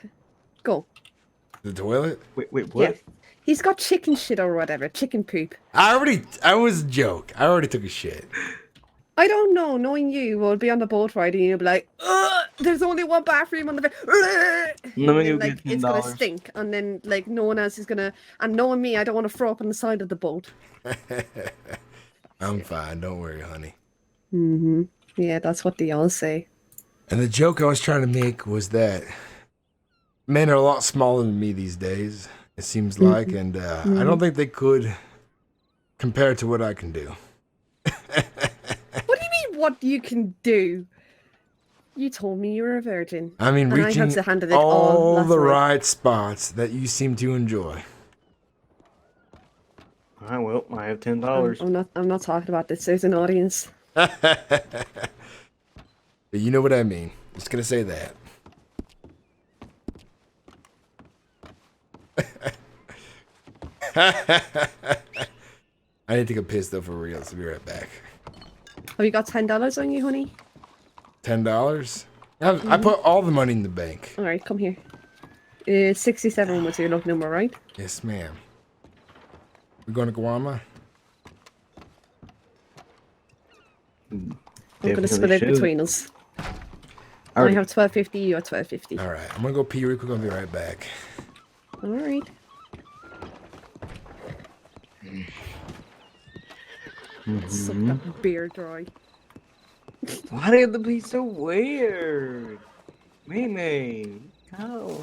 I: Go.
D: The toilet?
A: Wait, what?
I: Yeah. He's got chicken shit or whatever, chicken poop.
D: I was a joke. I already took a shit.
I: I don't know. Knowing you, we'll be on the boat ride and you'll be like, "Ugh, there's only one bathroom on the
A: Let me
I: and
A: go
I: then, like
A: get
I: it's gonna
A: $10.
I: stink, and then like no one else is gonna. And knowing me, I don't want to throw up on the side of the boat.
D: I'm fine. Don't worry, honey.
I: Mm-hmm. Yeah, that's what they all say.
D: And the joke I was trying to make was that men are a lot smaller than me these days, it seems like, and I don't think they could compare to what I can do.
I: What do you mean? What you can do? You told me you were a virgin.
D: I mean,
I: And I
D: reaching
I: had to handle it
D: all
I: last
D: the
I: night.
D: right spots that you seem to enjoy.
A: All right, well, I have $10.
I: I'm not talking about this. There's an audience.
D: But you know what I mean. Just gonna say that. I need to take a piss though for real. So be right back.
I: Have you got $10 on you, honey?
D: $10? I put all the money in the bank.
I: All right, come here. 67 was your lucky number, right?
D: Yes, ma'am. We going to Guama?
I: I'm gonna
A: Definitely
I: split it
A: should.
I: between us. I
A: Alright.
I: have 1250. You have 1250.
D: All right. I'm gonna go pee real quick. I'll be right back.
I: All right. Suck that beer dry.
A: Why did it be so weird? Minnie, no.